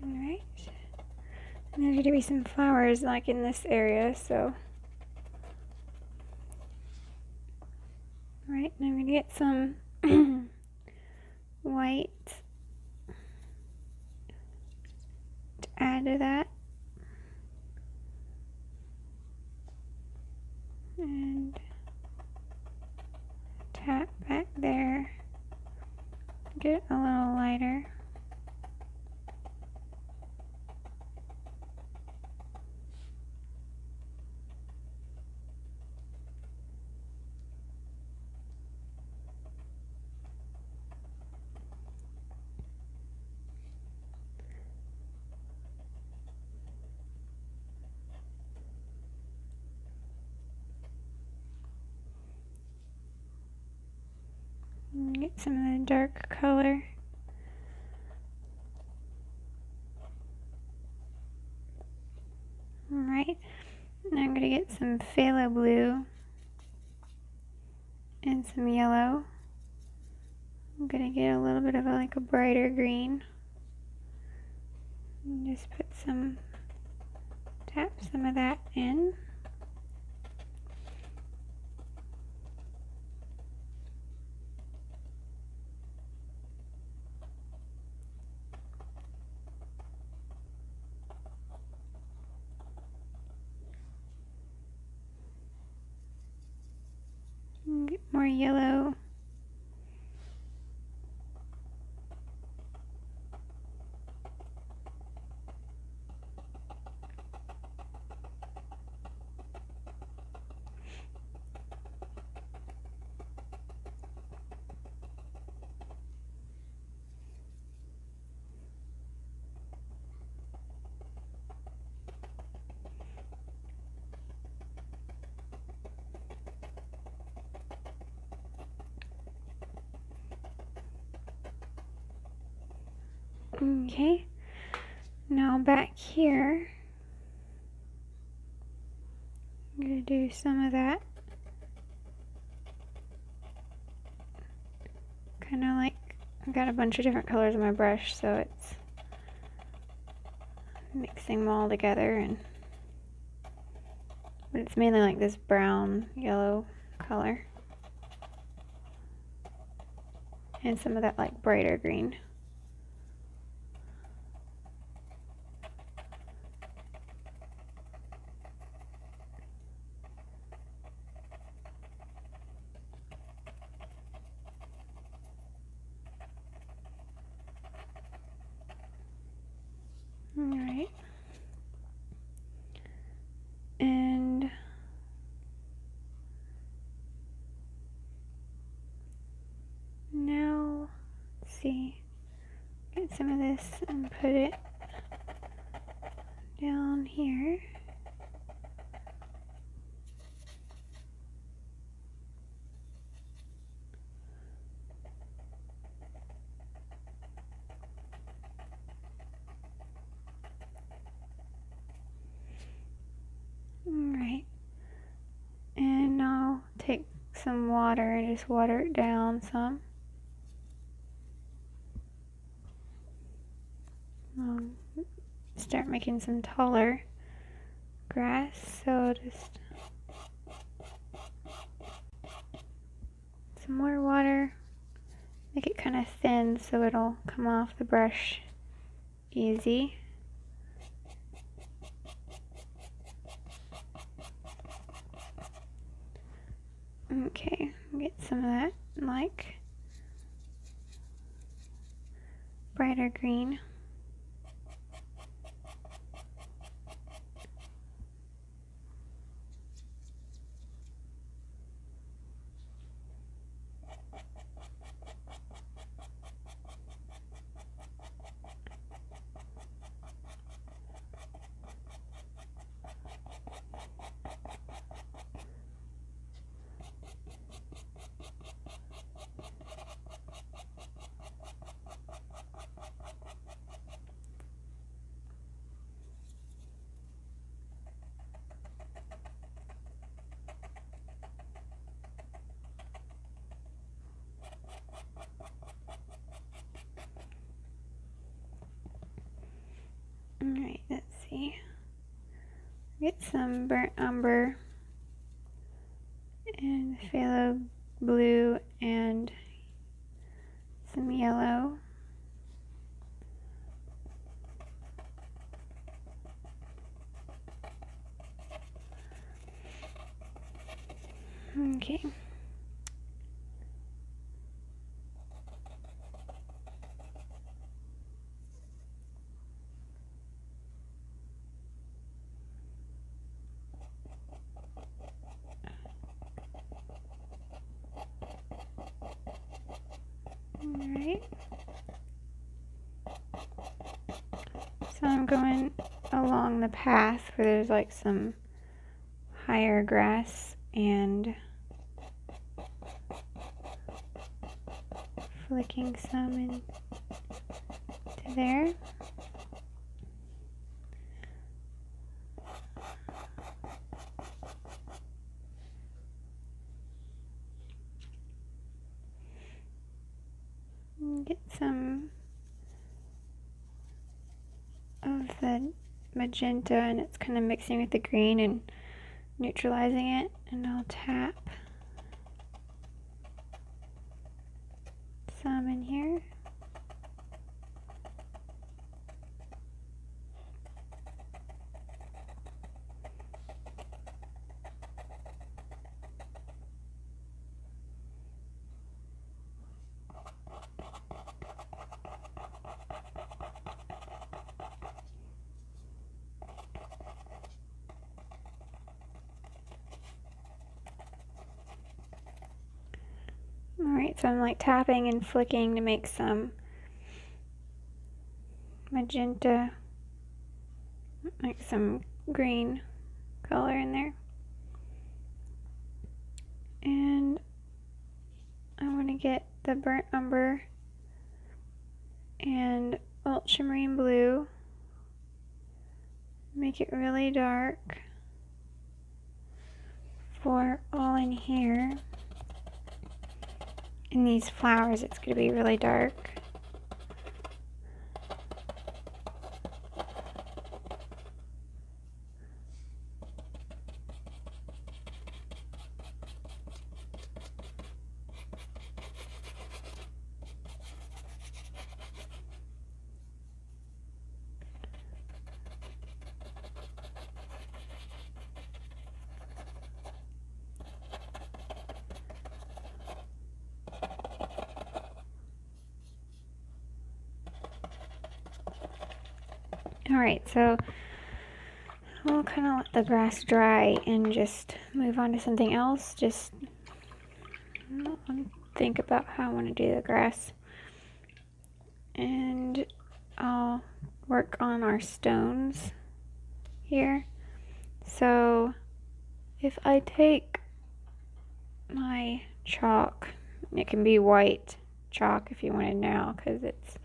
Alright, and there's going to be some flowers like in this area, so. Alright, now I'm going to get some white to add to that. And tap back there, get it a little lighter. Get some of the dark color. Alright, now I'm going to get some Phthalo Blue and some yellow. I'm going to get a little bit of like a brighter green. And just put some, tap some of that in. Get more yellow. Okay, now back here, I'm going to do some of that, kind of like, I've got a bunch of different colors on my brush, so it's mixing them all together, but it's mainly like this brown, yellow color, and some of that like brighter green. Alright, and now, let's see, get some of this and put it down here. Alright, and I'll take some water and just water it down some. I'll start making some taller grass, so just some more water, make it kind of thin so it'll come off the brush easy. Okay, get some of that like brighter green. Alright, let's see. Get some burnt umber and phthalo blue and some yellow. Okay. Alright. So I'm going along the path where there's like some higher grass and flicking some into there. Get some of the magenta, and it's kind of mixing with the green and neutralizing it, and I'll tap some in here. Alright, so I'm like tapping and flicking to make some magenta, like some green color in there. And I want to get the burnt umber and ultramarine blue, make it really dark for all in here. In these flowers, it's going to be really dark. Alright, so I'll kind of let the grass dry and just move on to something else. Just think about how I want to do the grass. And I'll work on our stones here. So if I take my chalk, it can be white chalk if you want it now because it's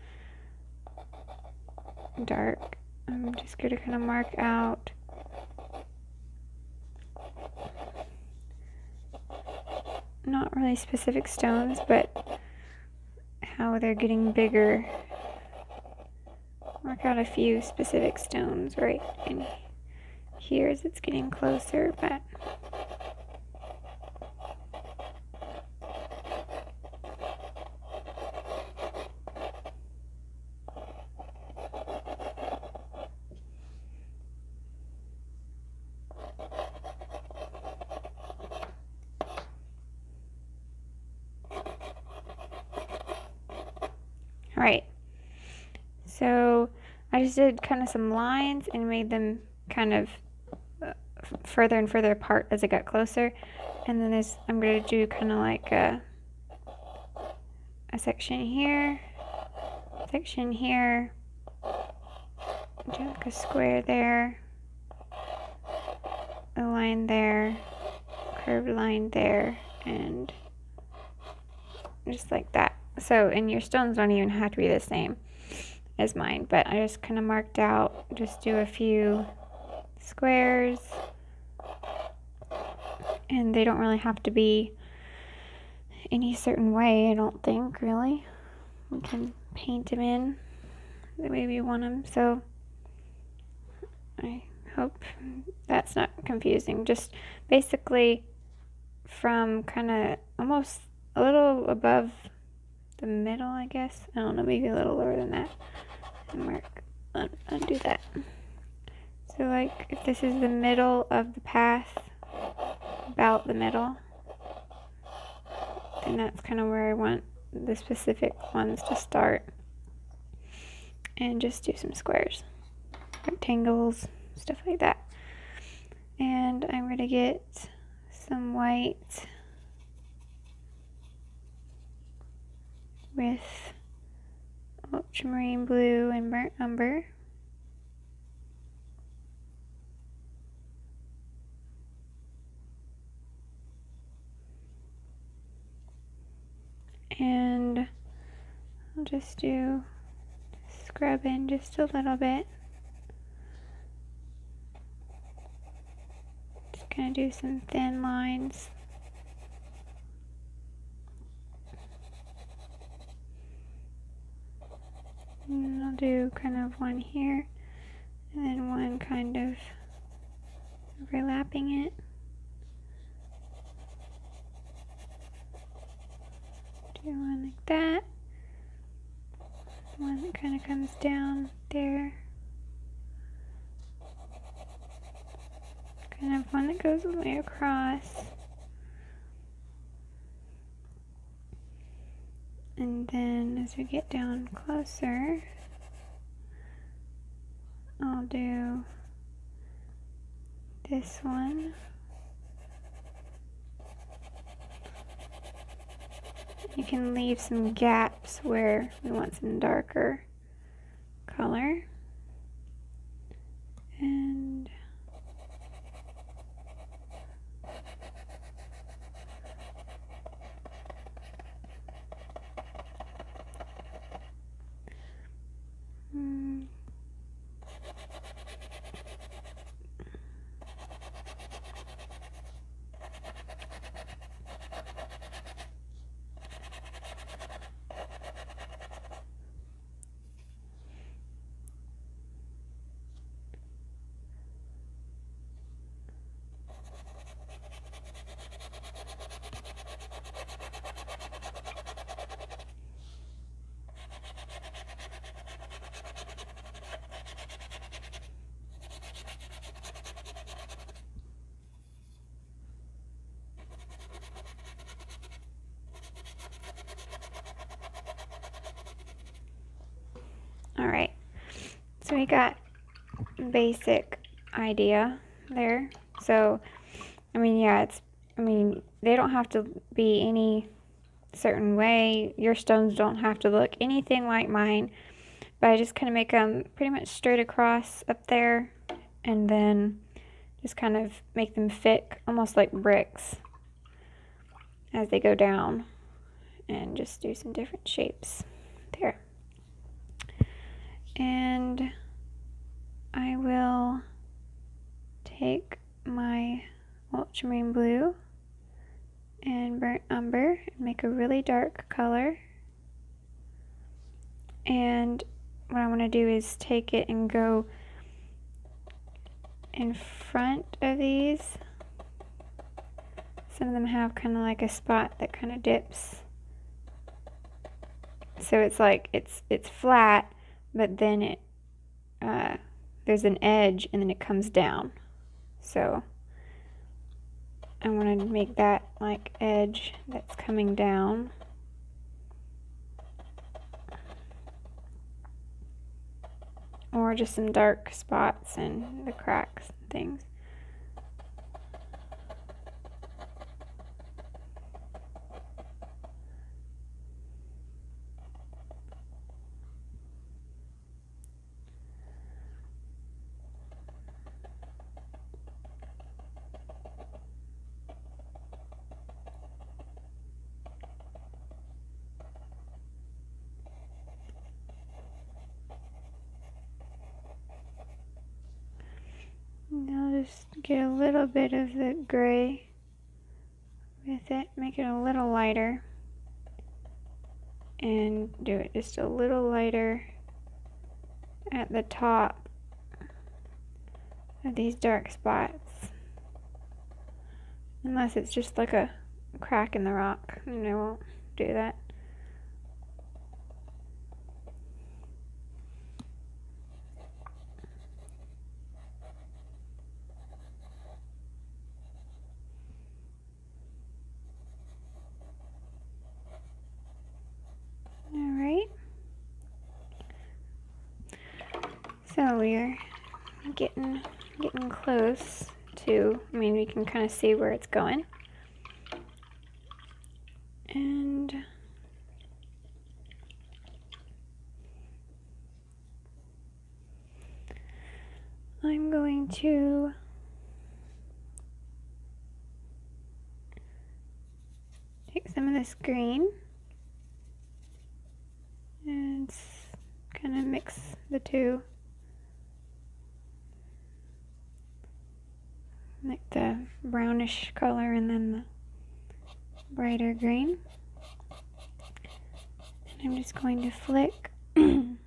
dark. I'm just going to kind of mark out not really specific stones, but how they're getting bigger or mark out a few specific stones right in here as it's getting closer, but alright, so I just did kind of some lines and made them kind of further and further apart as it got closer. And then I'm going to do kind of like a section here, do like a square there, a line there, curved line there, and just like that. So, and your stones don't even have to be the same as mine, but I just kind of marked out, just do a few squares, and they don't really have to be any certain way, I don't think, really. We can paint them in the way we want them, so I hope that's not confusing. Just basically from kind of almost a little above the middle, I guess. I don't know, maybe a little lower than that. And undo that. So like if this is the middle of the path, about the middle, then that's kind of where I want the specific ones to start. And just do some squares, rectangles, stuff like that. And I'm going to get some white with Ultramarine Blue and Burnt Umber. And I'll just scrub in just a little bit. Just gonna do some thin lines. And I'll do kind of one here, and then one kind of overlapping it. Do one like that. One that kind of comes down there. Kind of one that goes all the way across. And then as we get down closer, I'll do this one. You can leave some gaps where we want some darker color. And alright, so we got a basic idea there. So, I mean, yeah, they don't have to be any certain way. Your stones don't have to look anything like mine, but I just kind of make them pretty much straight across up there, and then just kind of make them fit almost like bricks as they go down, and just do some different shapes there. And I will take my Ultramarine Blue and Burnt Umber and make a really dark color. And what I want to do is take it and go in front of these. Some of them have kind of like a spot that kind of dips. So it's like, it's flat, but then it, there's an edge and then it comes down. So I want to make that like edge that's coming down. Or just some dark spots and the cracks and things. And I'll just get a little bit of the gray with it, make it a little lighter, and do it just a little lighter at the top of these dark spots. Unless it's just like a crack in the rock, and I won't do that. Alright. So we're getting close to, I mean, we can kind of see where it's going. And I'm going to take some of this green and kind of mix the two. Like the brownish color and then the brighter green. And I'm just going to flick in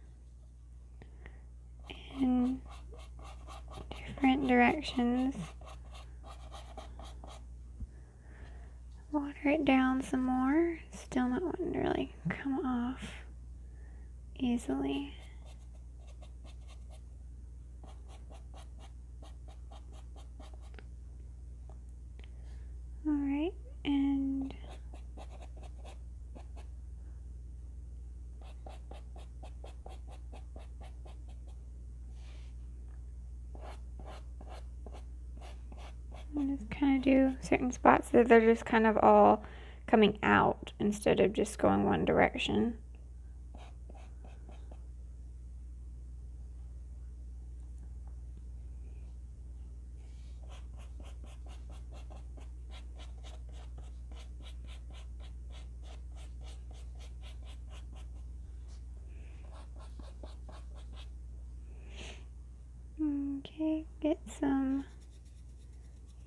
different directions. Water it down some more. Still not wanting to really come off easily. Alright, and I'll just kind of do certain spots that they're just kind of all coming out instead of just going one direction. Okay, get some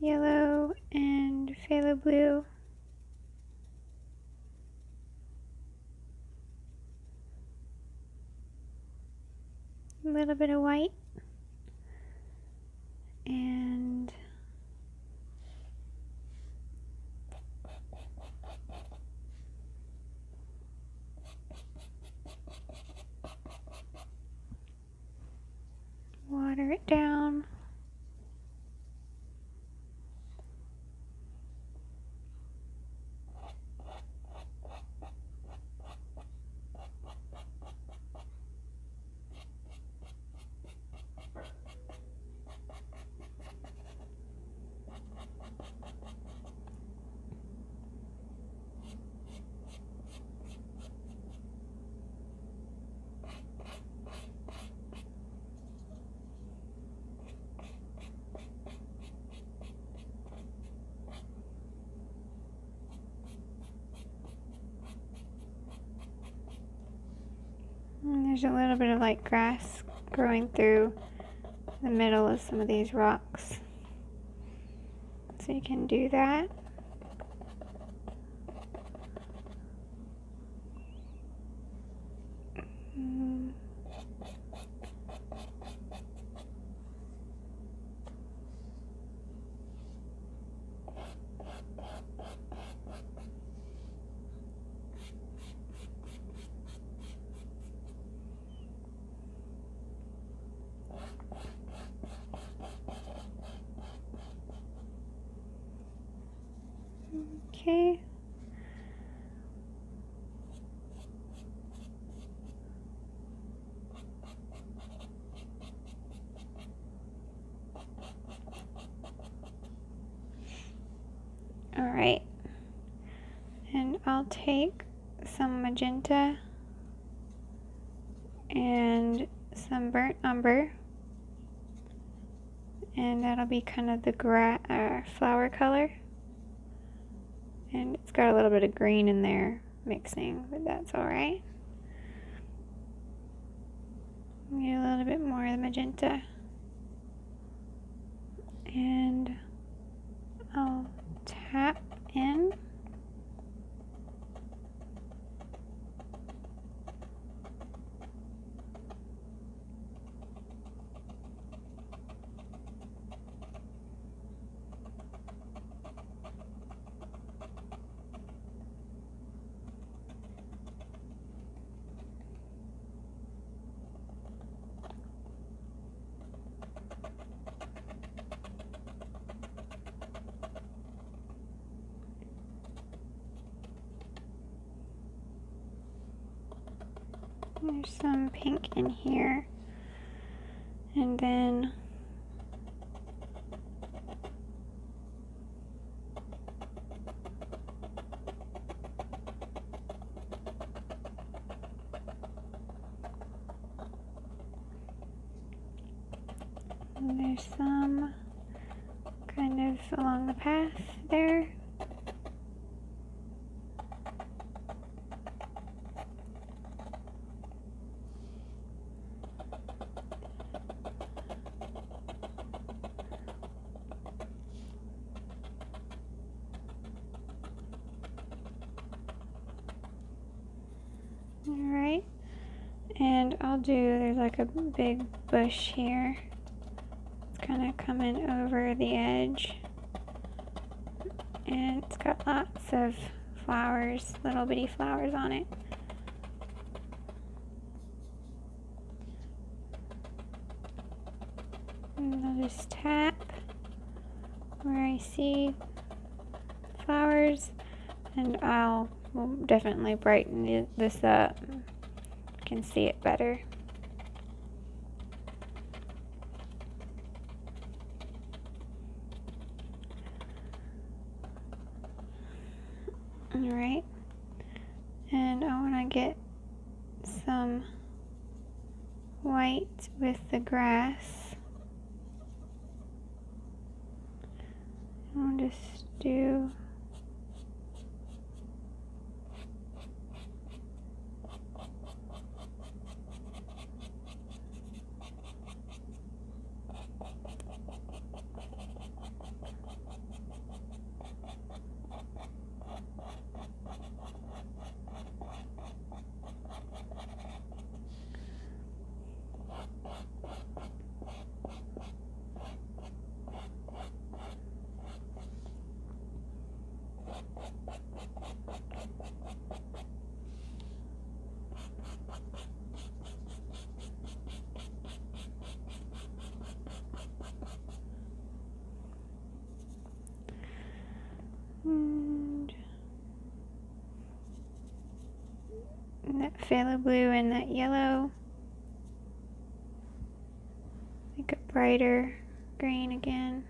yellow and phthalo blue. A little bit of white. And water it down. And there's a little bit of like grass growing through the middle of some of these rocks. So you can do that. LANIAKEA. Alright, and I'll take some Magenta and some burnt umber, and that'll be kind of the flower color, and it's got a little bit of green in there mixing, but that's alright. Get a little bit more of the magenta, and I'll tap in. There's some pink in here, and then there's some kind of along the path there. Alright, and there's like a big bush here. It's kind of coming over the edge, and it's got lots of flowers, little bitty flowers on it. And I'll just tap where I see flowers, and we'll definitely brighten this up. You can see it better. Alright, and I want to get some white with the grass. I'll just do that phthalo blue and that yellow, make a brighter green again.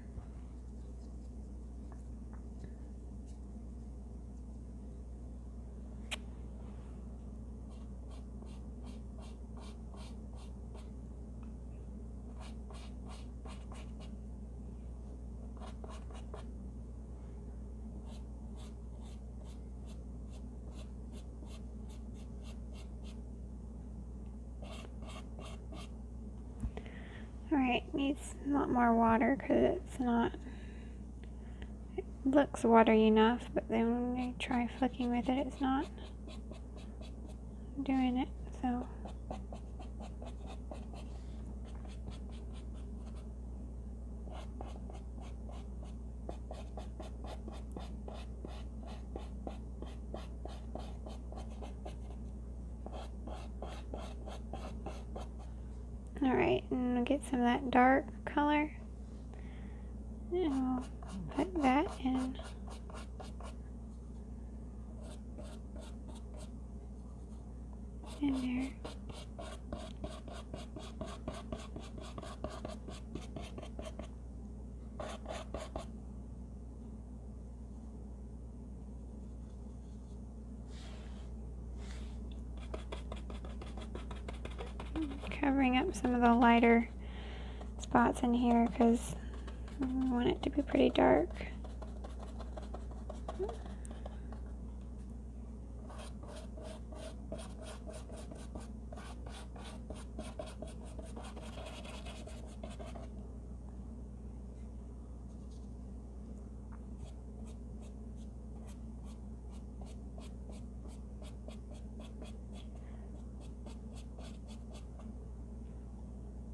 Alright, needs a lot more water because it looks watery enough, but then when I try flicking with it, it's not doing it, so. Alright, and I'll get some of that dark color, and I'll put that in in there. Covering up some of the lighter spots in here because I want it to be pretty dark.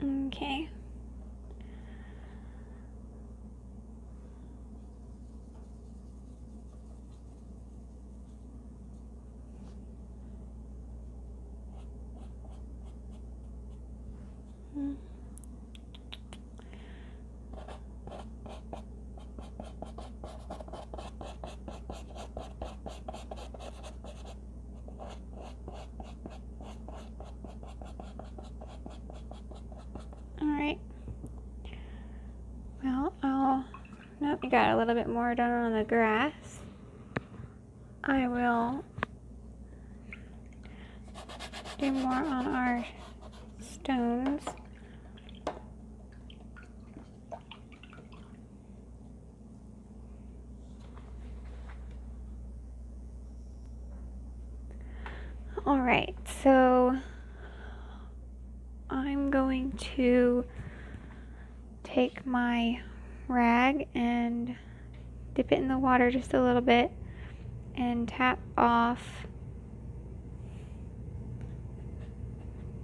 Okay. Alright. Well, nope, you got a little bit more done on the grass. I will do more on our stones. Alright, so I'm going to take my rag and dip it in the water just a little bit and tap off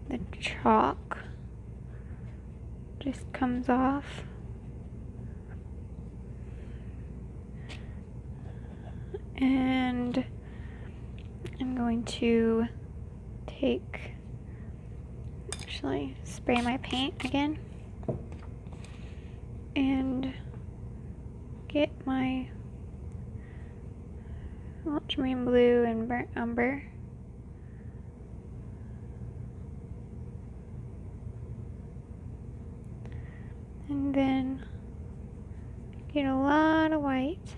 the chalk. Just comes off. And I'm going to actually spray my paint again and get my Ultramarine Blue and burnt umber. And then get a lot of white.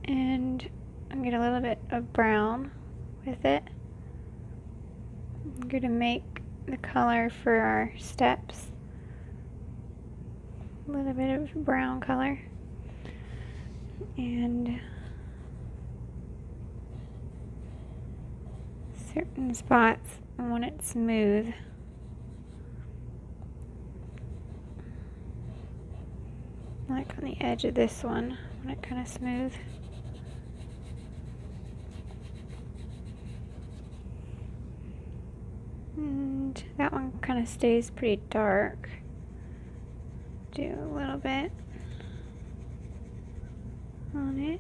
And I'm get a little bit of brown with it. I'm going to make the color for our steps. A little bit of brown color. And certain spots I want it smooth. Like on the edge of this one, I want it kind of smooth. And that one kind of stays pretty dark. Do a little bit on it.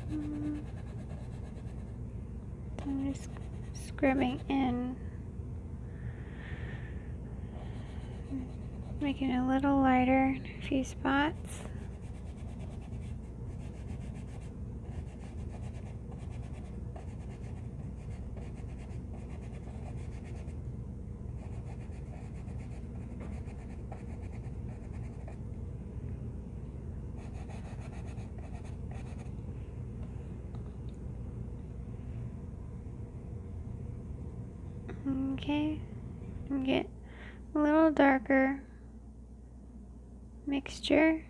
And I'm just scribbing in, making it a little lighter in a few spots. Okay, and get a little darker mixture.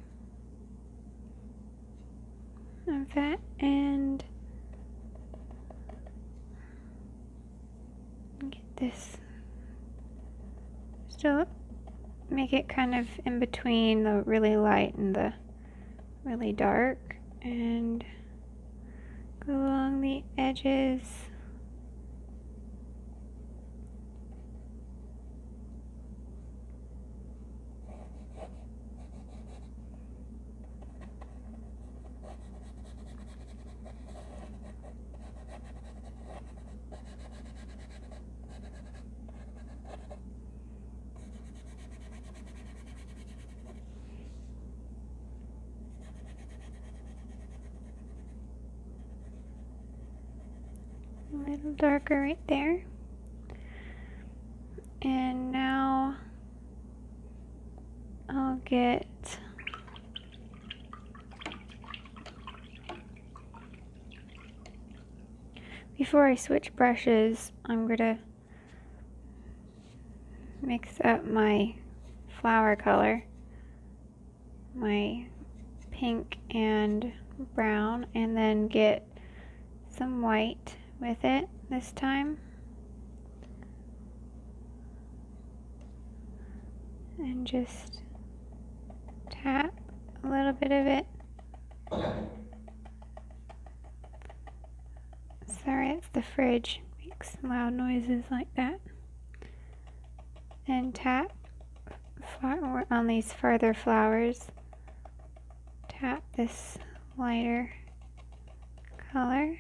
of that and get this, still make it kind of in between the really light and the really dark, and go along the edges. A little darker right there. And now I'll get before I switch brushes, I'm gonna mix up my flower color, my pink and brown, and then get some white with it this time, and just tap a little bit of it. Sorry, it's the fridge, makes loud noises like that. And tap on these further flowers, tap this lighter color.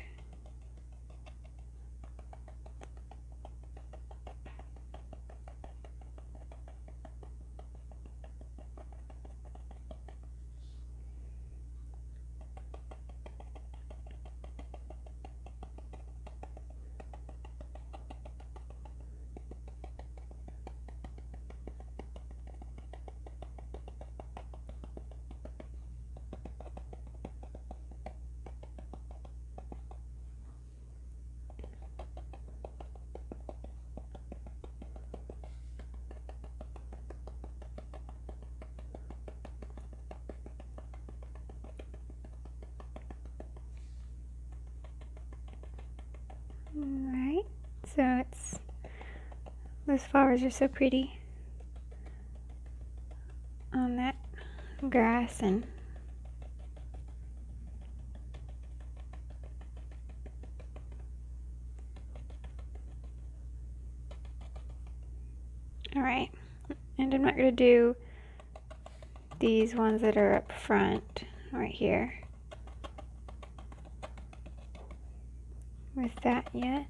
Alright, so those flowers are so pretty on that grass, and alright, and I'm not going to do these ones that are up front right here with that yet.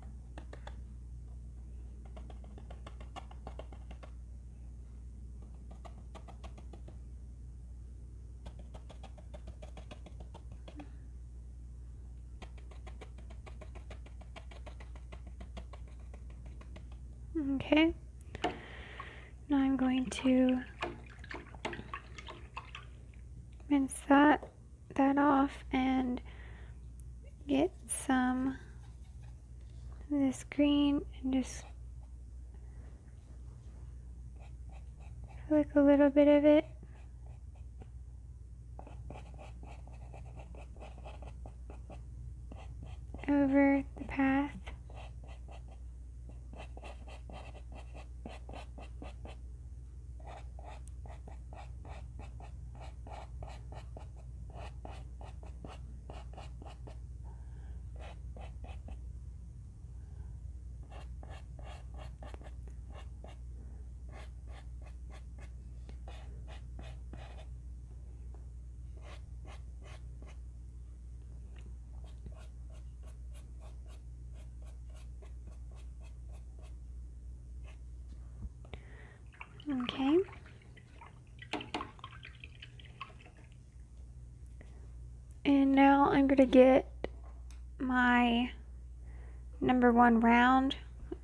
Okay, now I'm going to rinse that off and get some of this green and just flick a little bit of it over the path. Okay. And now I'm going to get my #1 round.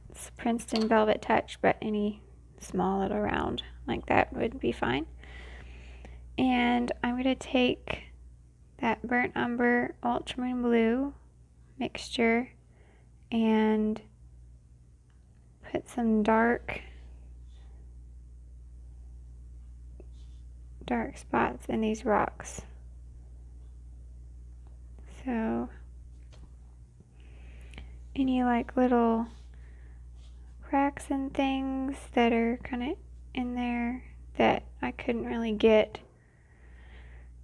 It's Princeton Velvet Touch, but any small little round like that would be fine. And I'm going to take that Burnt Umber Ultramarine Blue mixture and put some dark spots in these rocks. So any like little cracks and things that are kind of in there that I couldn't really get,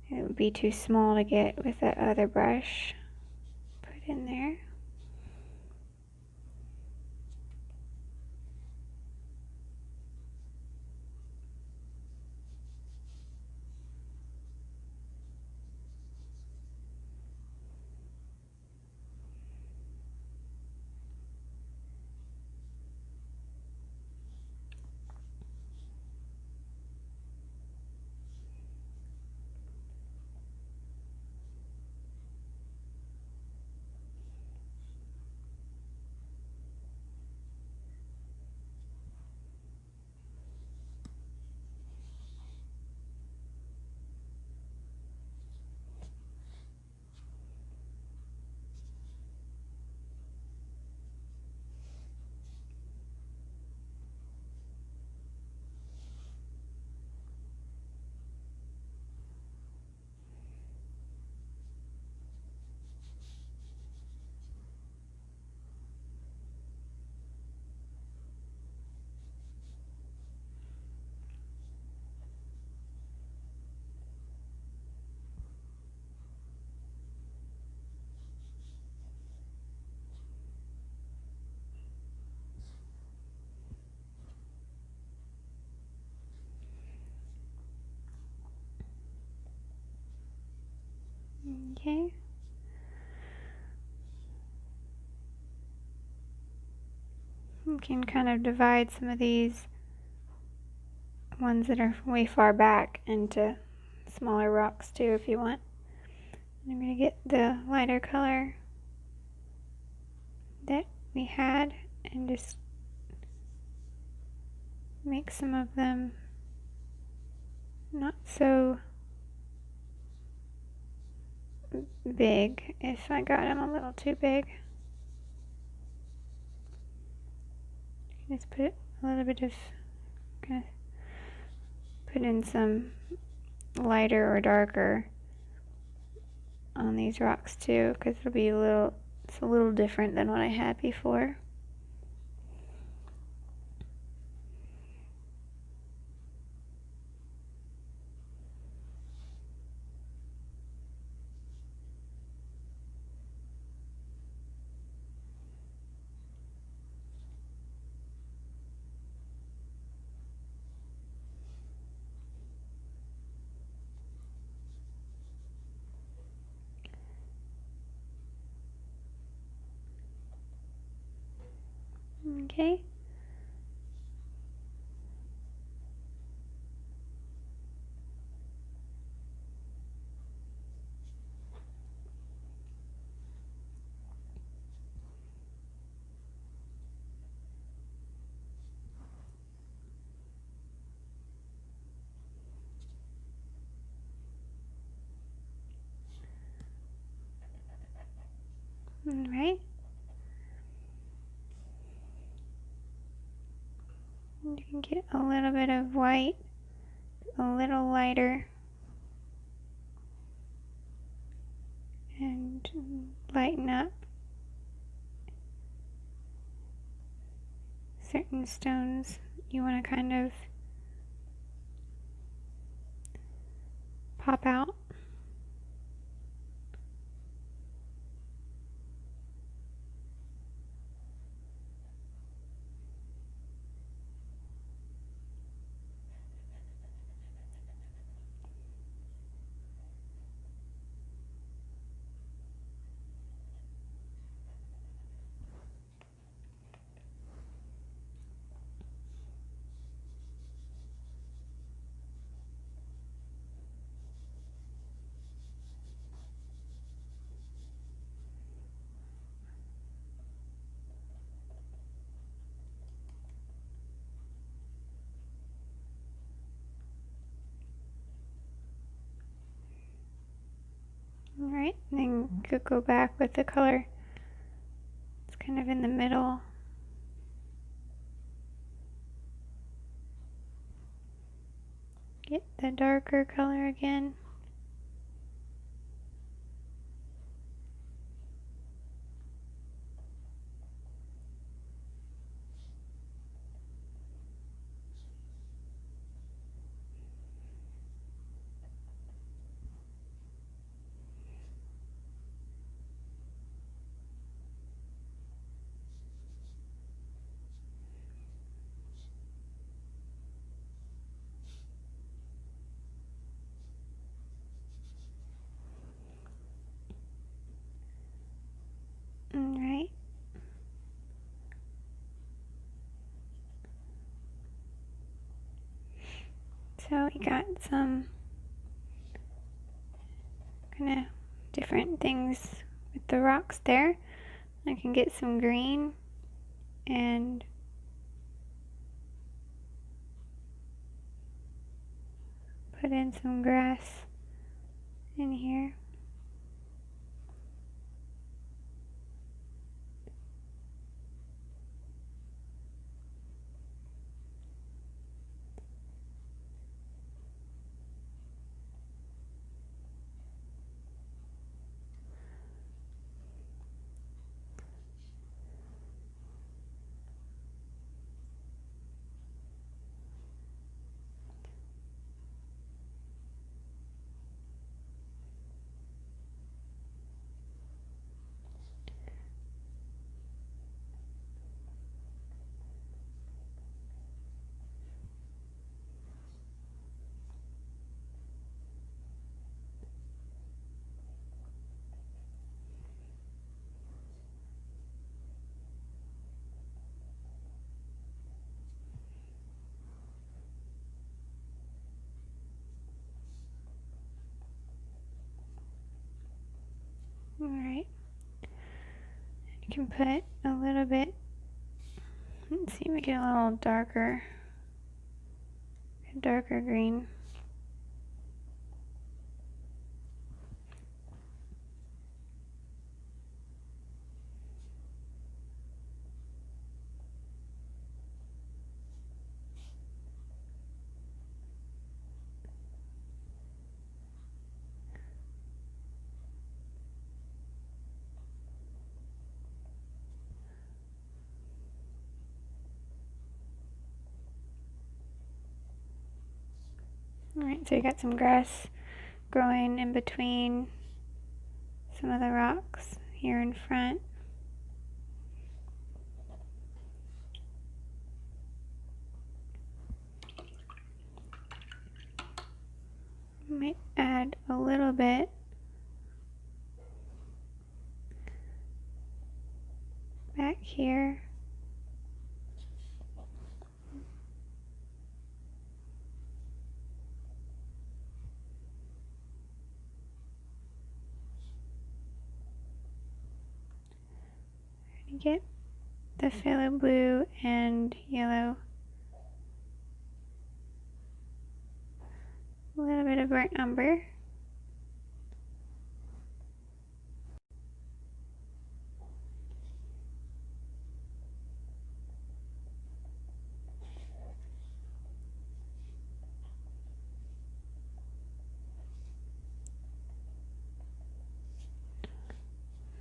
it would be too small to get with that other brush, put in there. Okay. You can kind of divide some of these ones that are way far back into smaller rocks too if you want. And I'm going to get the lighter color that we had and just make some of them not so big if I got them a little too big. Just put a little bit of, kind of put in some lighter or darker on these rocks too, because it'll be it's a little different than what I had before. Okay. All right. You can get a little bit of white, a little lighter, and lighten up certain stones you want to kind of pop out. Alright, then you could go back with the color. It's kind of in the middle. Get the darker color again. Alright. So we got some kind of different things with the rocks there. I can get some green and put in some grass in here. Alright. You can put a little bit, let's see, make it a little darker green. Alright, so you got some grass growing in between some of the rocks here in front. Might add a little bit back here. Get the phthalo blue and yellow. A little bit of burnt umber.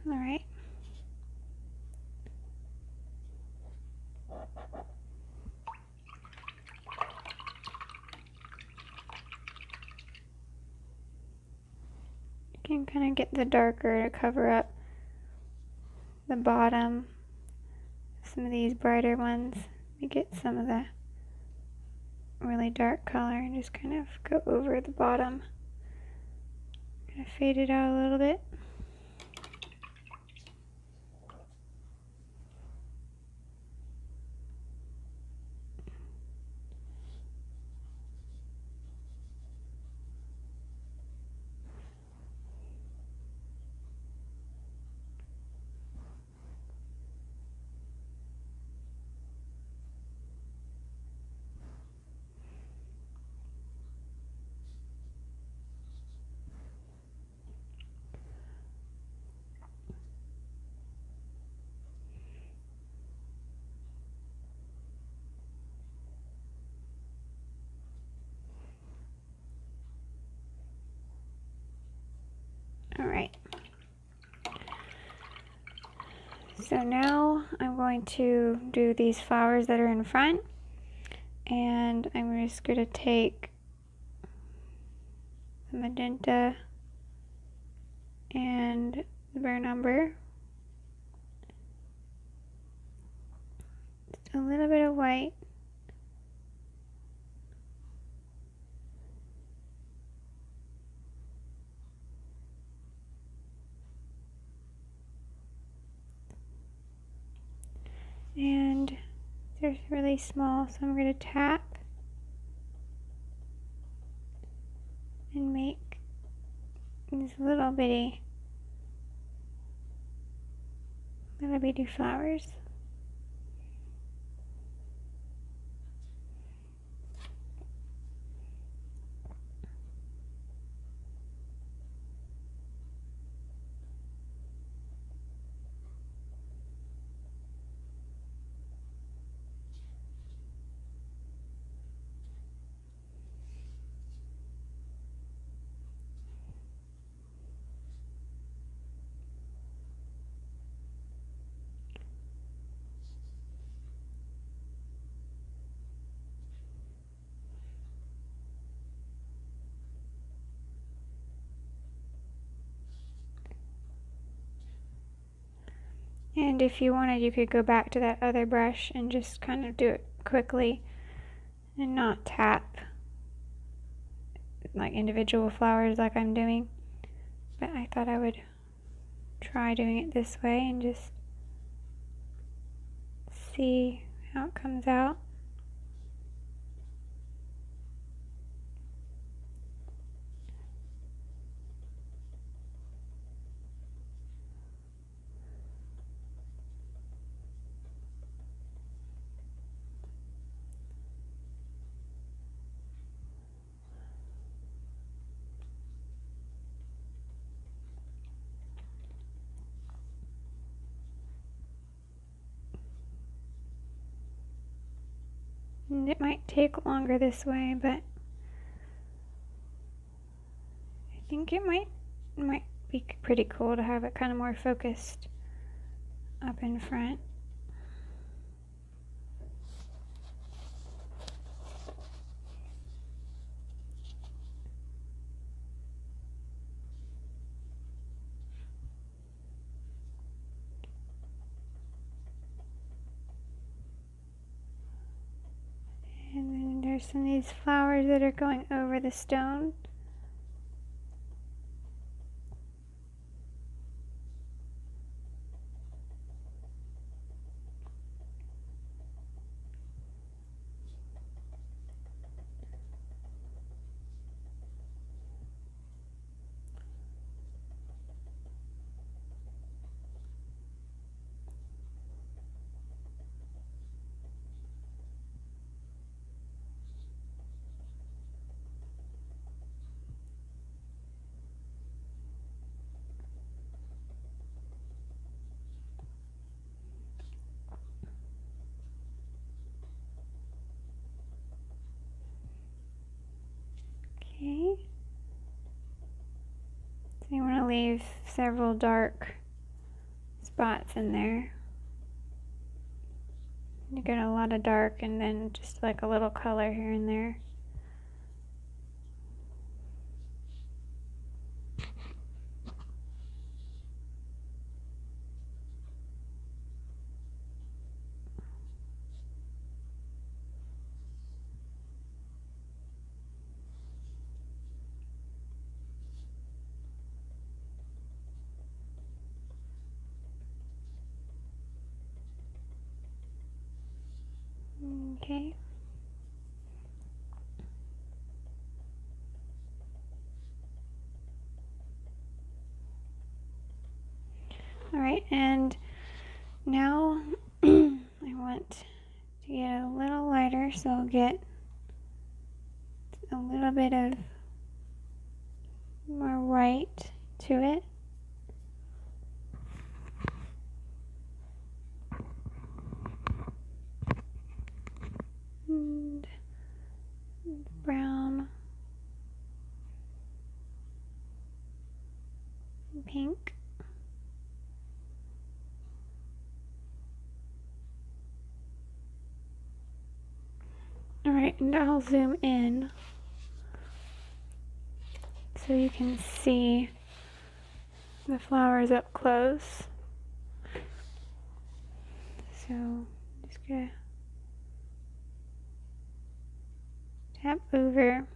All right. You can kind of get the darker to cover up the bottom. Some of these brighter ones, you get some of the really dark color and just kind of go over the bottom. Kind of fade it out a little bit. Alright, so now I'm going to do these flowers that are in front, and I'm just going to take the magenta and the burnt umber, just a little bit of white, and they're really small, so I'm going to tap and make these little bitty flowers. And if you wanted, you could go back to that other brush and just kind of do it quickly and not tap like individual flowers like I'm doing. But I thought I would try doing it this way and just see how it comes out. And it might take longer this way, but I think it might be pretty cool to have it kind of more focused up in front. And then there's some of these flowers that are going over the stone. Okay. So you want to leave several dark spots in there. You get a lot of dark and then just like a little color here and there. Okay. Alright, and now I want to get a little lighter, so I'll get a little bit of more white to it. And brown and pink. Alright, and I'll zoom in so you can see the flowers up close. So I'm just gonna tap over.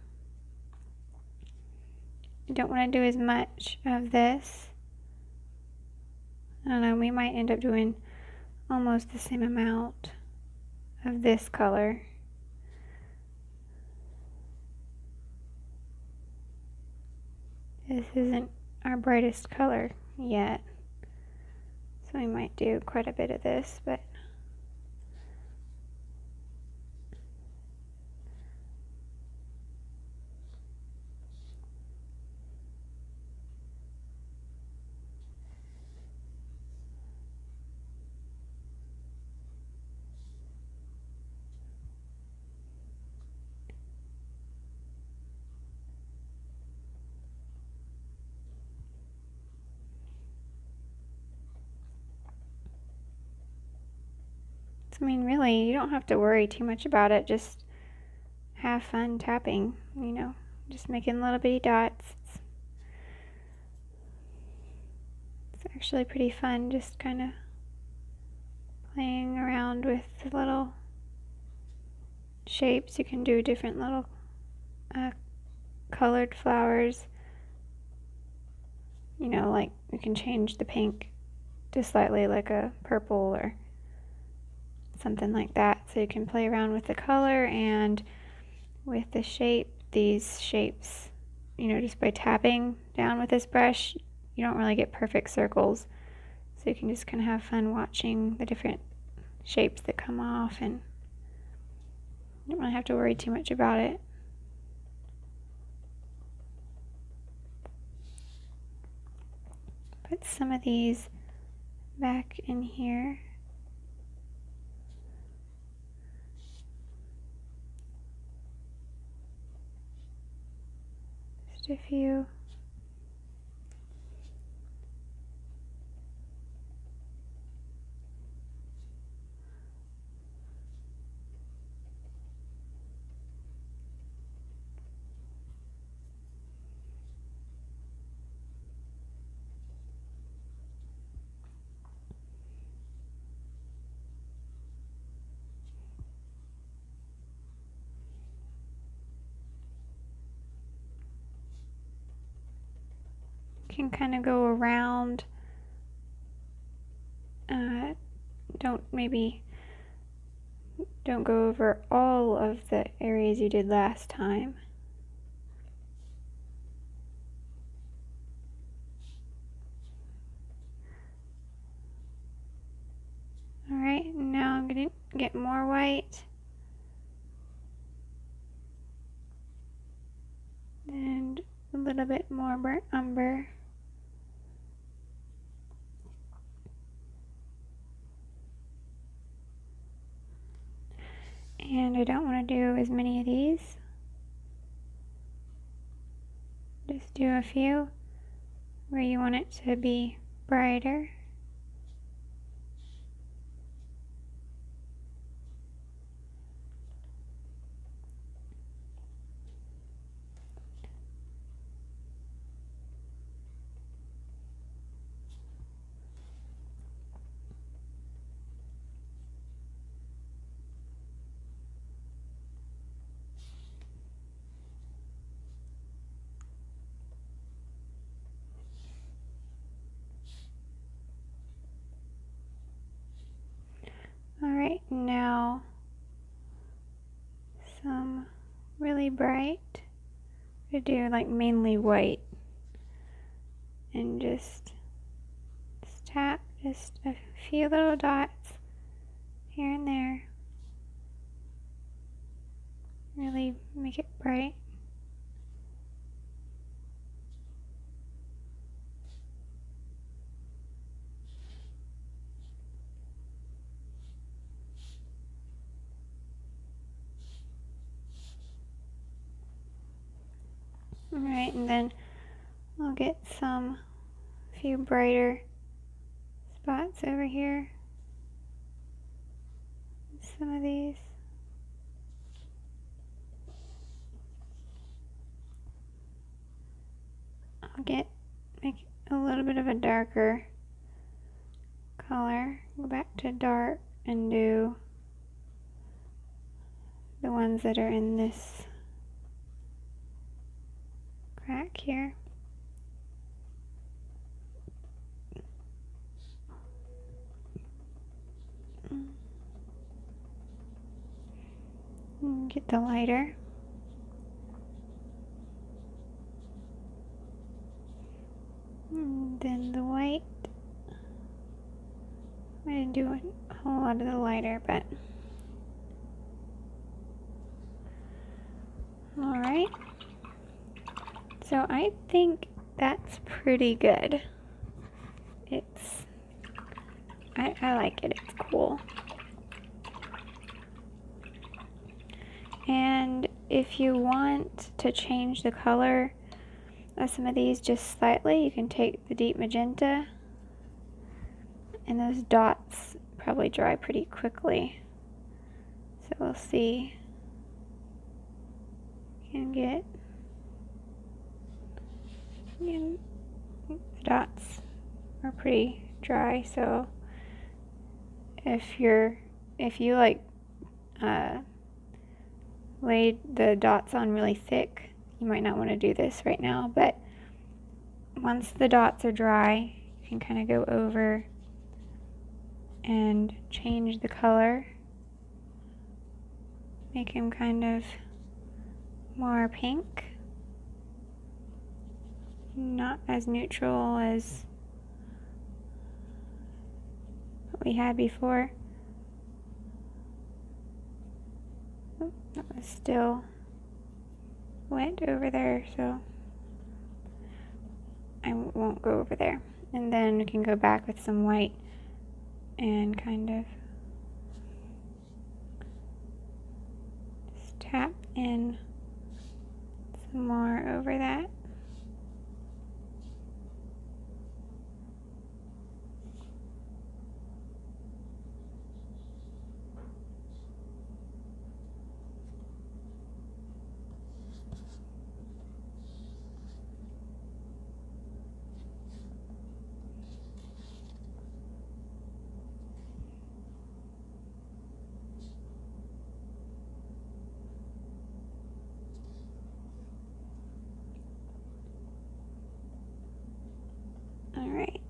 I don't want to do as much of this. I don't know, we might end up doing almost the same amount of this color. This isn't our brightest color yet, so we might do quite a bit of this, but I mean, really, you don't have to worry too much about it. Just have fun tapping, you know, just making little bitty dots. It's actually pretty fun, just kind of playing around with the little shapes. You can do different little colored flowers. You know, like you can change the pink to slightly like a purple or something like that, so you can play around with the color and with the shape. These shapes, you know, just by tapping down with this brush, you don't really get perfect circles, so you can just kind of have fun watching the different shapes that come off, and you don't really have to worry too much about it. Put some of these back in here. Just a few. Can kind of go around. Don't go over all of the areas you did last time. Alright, now I'm going to get more white. And a little bit more burnt umber. And I don't want to do as many of these. Just do a few where you want it to be brighter. Alright, now some really bright. I do like mainly white, and just tap just a few little dots here and there. Really make it bright. Alright, and then I'll get some few brighter spots over here. Some of these. I'll make it a little bit of a darker color. Go back to dark and do the ones that are in this crack here. Get the lighter. And then the white. I didn't do a whole lot of the lighter, but alright. So I think that's pretty good. I like it, it's cool. And if you want to change the color of some of these just slightly, you can take the deep magenta, and those dots probably dry pretty quickly. So we'll see. You can get the dots are pretty dry, so if you like laid the dots on really thick, you might not want to do this right now, but once the dots are dry, you can kind of go over and change the color, make him kind of more pink, not as neutral as what we had before. Oh, that was still wet over there, so I won't go over there. And then we can go back with some white and kind of just tap in some more over that. All right.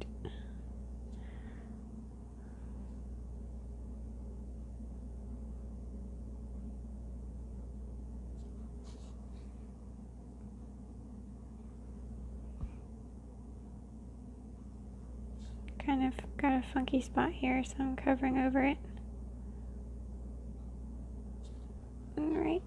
Kind of got a funky spot here, so I'm covering over it. All right.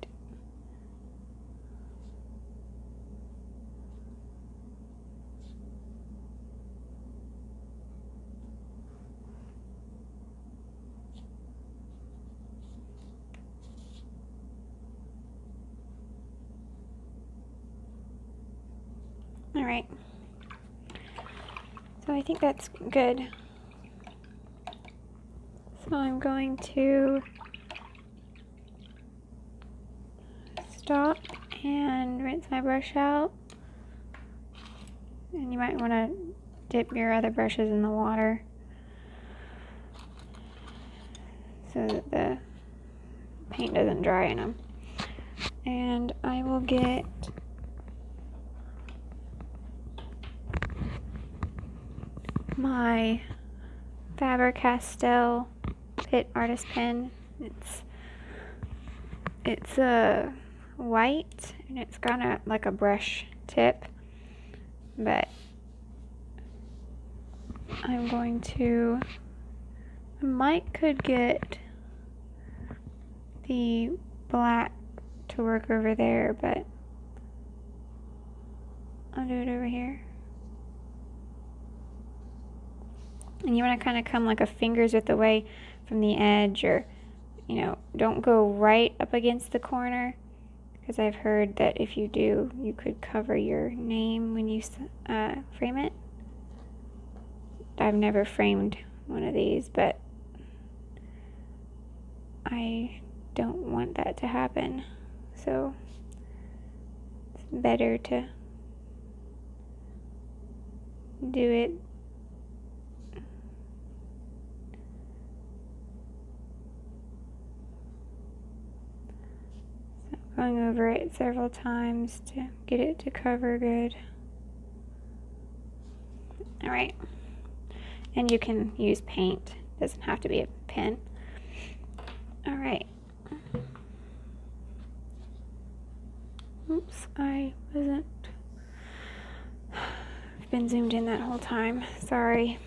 All right. So I think that's good. So I'm going to stop and rinse my brush out. And you might want to dip your other brushes in the water so that the paint doesn't dry in them. And I will get my Faber-Castell Pit Artist Pen. It's a white and it's got like a brush tip, but I'm going to, I could get the black to work over there, but I'll do it over here. And you want to kind of come like a finger's width away from the edge, or, you know, don't go right up against the corner, because I've heard that if you do, you could cover your name when you frame it. I've never framed one of these, but I don't want that to happen, so it's better to do it going over it several times to get it to cover good. Alright, and you can use paint, it doesn't have to be a pen. Alright, I wasn't. I've been zoomed in that whole time. Sorry.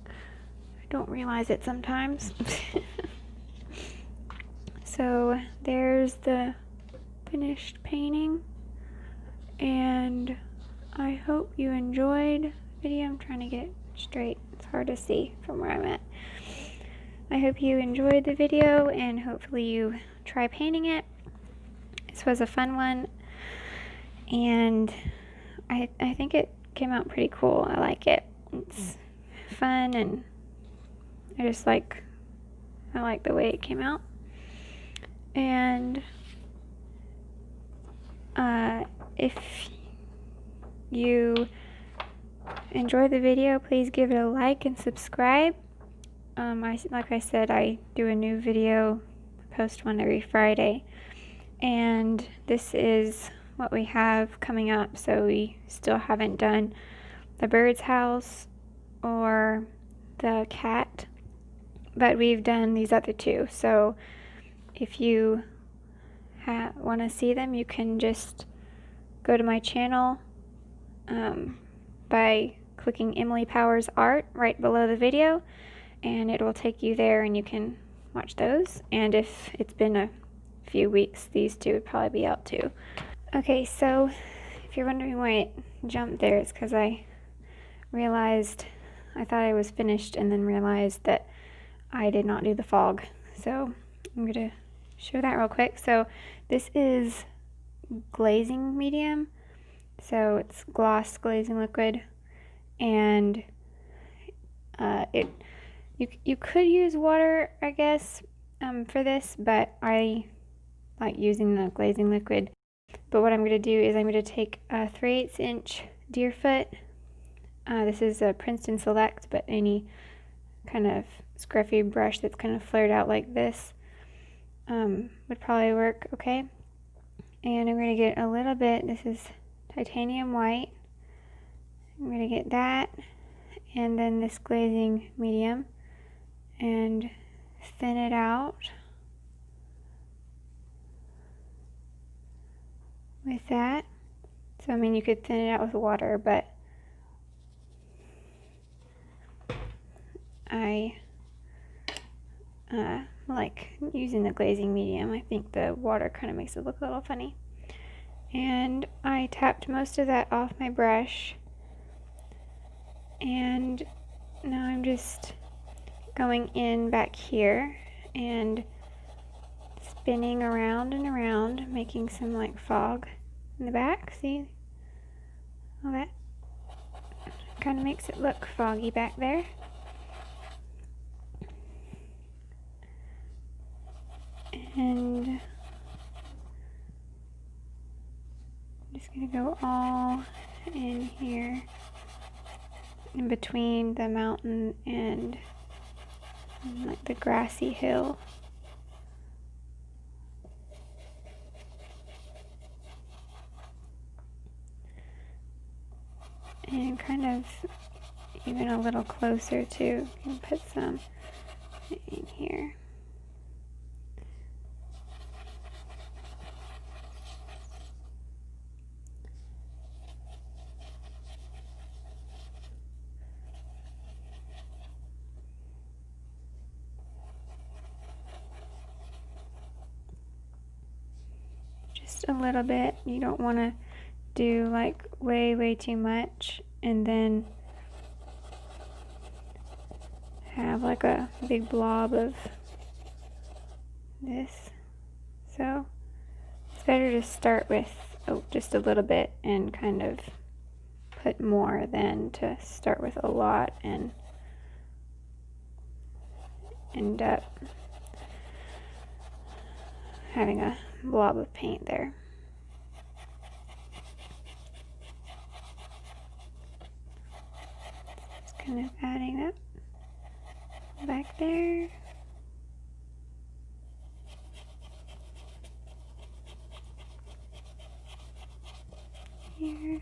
I don't realize it sometimes. So there's the finished painting, and I hope you enjoyed the video. I'm trying to get it straight. It's hard to see from where I'm at. I hope you enjoyed the video, and hopefully you try painting it. This was a fun one, and I think it came out pretty cool. I like it. It's fun, and I like the way it came out. And if you enjoy the video, please give it a like and subscribe. Like I said, I do a new video, post one every Friday, and this is what we have coming up. So we still haven't done the bird's house or the cat, but we've done these other two. So if you want to see them, you can just go to my channel by clicking Emily Powers Art right below the video, and it will take you there and you can watch those. And if it's been a few weeks, these two would probably be out too. Okay, so if you're wondering why it jumped there, it's because I realized I thought I was finished and then realized that I did not do the fog. So I'm going to show that real quick. So this is glazing medium, so it's gloss glazing liquid, and you could use water, I guess, for this, but I like using the glazing liquid. But what I'm going to do is I'm going to take a 3/8 inch Deerfoot. This is a Princeton Select, but any kind of scruffy brush that's kind of flared out like this would probably work okay. And I'm going to get a little bit, this is titanium white. I'm going to get that, and then this glazing medium, and thin it out with that. So I mean, you could thin it out with water, but I like using the glazing medium. I think the water kind of makes it look a little funny. And I tapped most of that off my brush, and now I'm just going in back here and spinning around and around, making some like fog in the back. See all that kind of makes it look foggy back there. And I'm just going to go all in here in between the mountain and like the grassy hill. And kind of even a little closer too. You can put some in here. Just a little bit. You don't want to do like way too much and then have like a big blob of this. So it's better to start with just a little bit and kind of put more than to start with a lot and end up having a blob of paint there. Just kind of adding that back there. Here.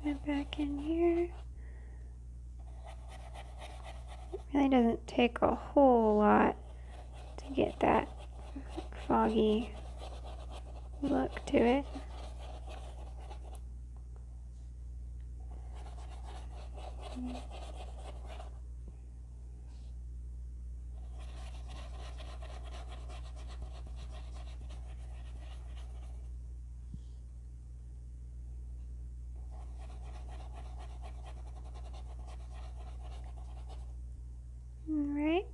it back in here. It really doesn't take a whole lot to get that foggy look to it. Alright.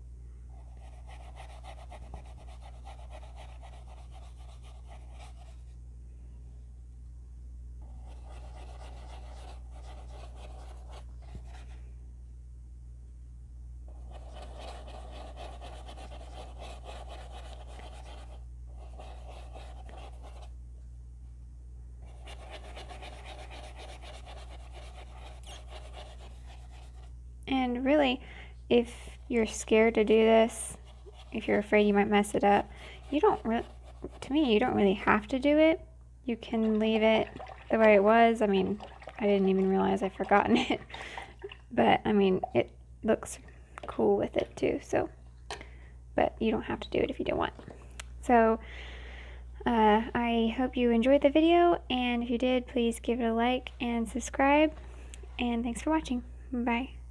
And really, if you're scared to do this, if you're afraid you might mess it up, you don't really have to do it. You can leave it the way it was. I mean, I didn't even realize I'd forgotten it. But, I mean, it looks cool with it too, so. But you don't have to do it if you don't want. So, I hope you enjoyed the video, and if you did, please give it a like and subscribe. And thanks for watching. Bye.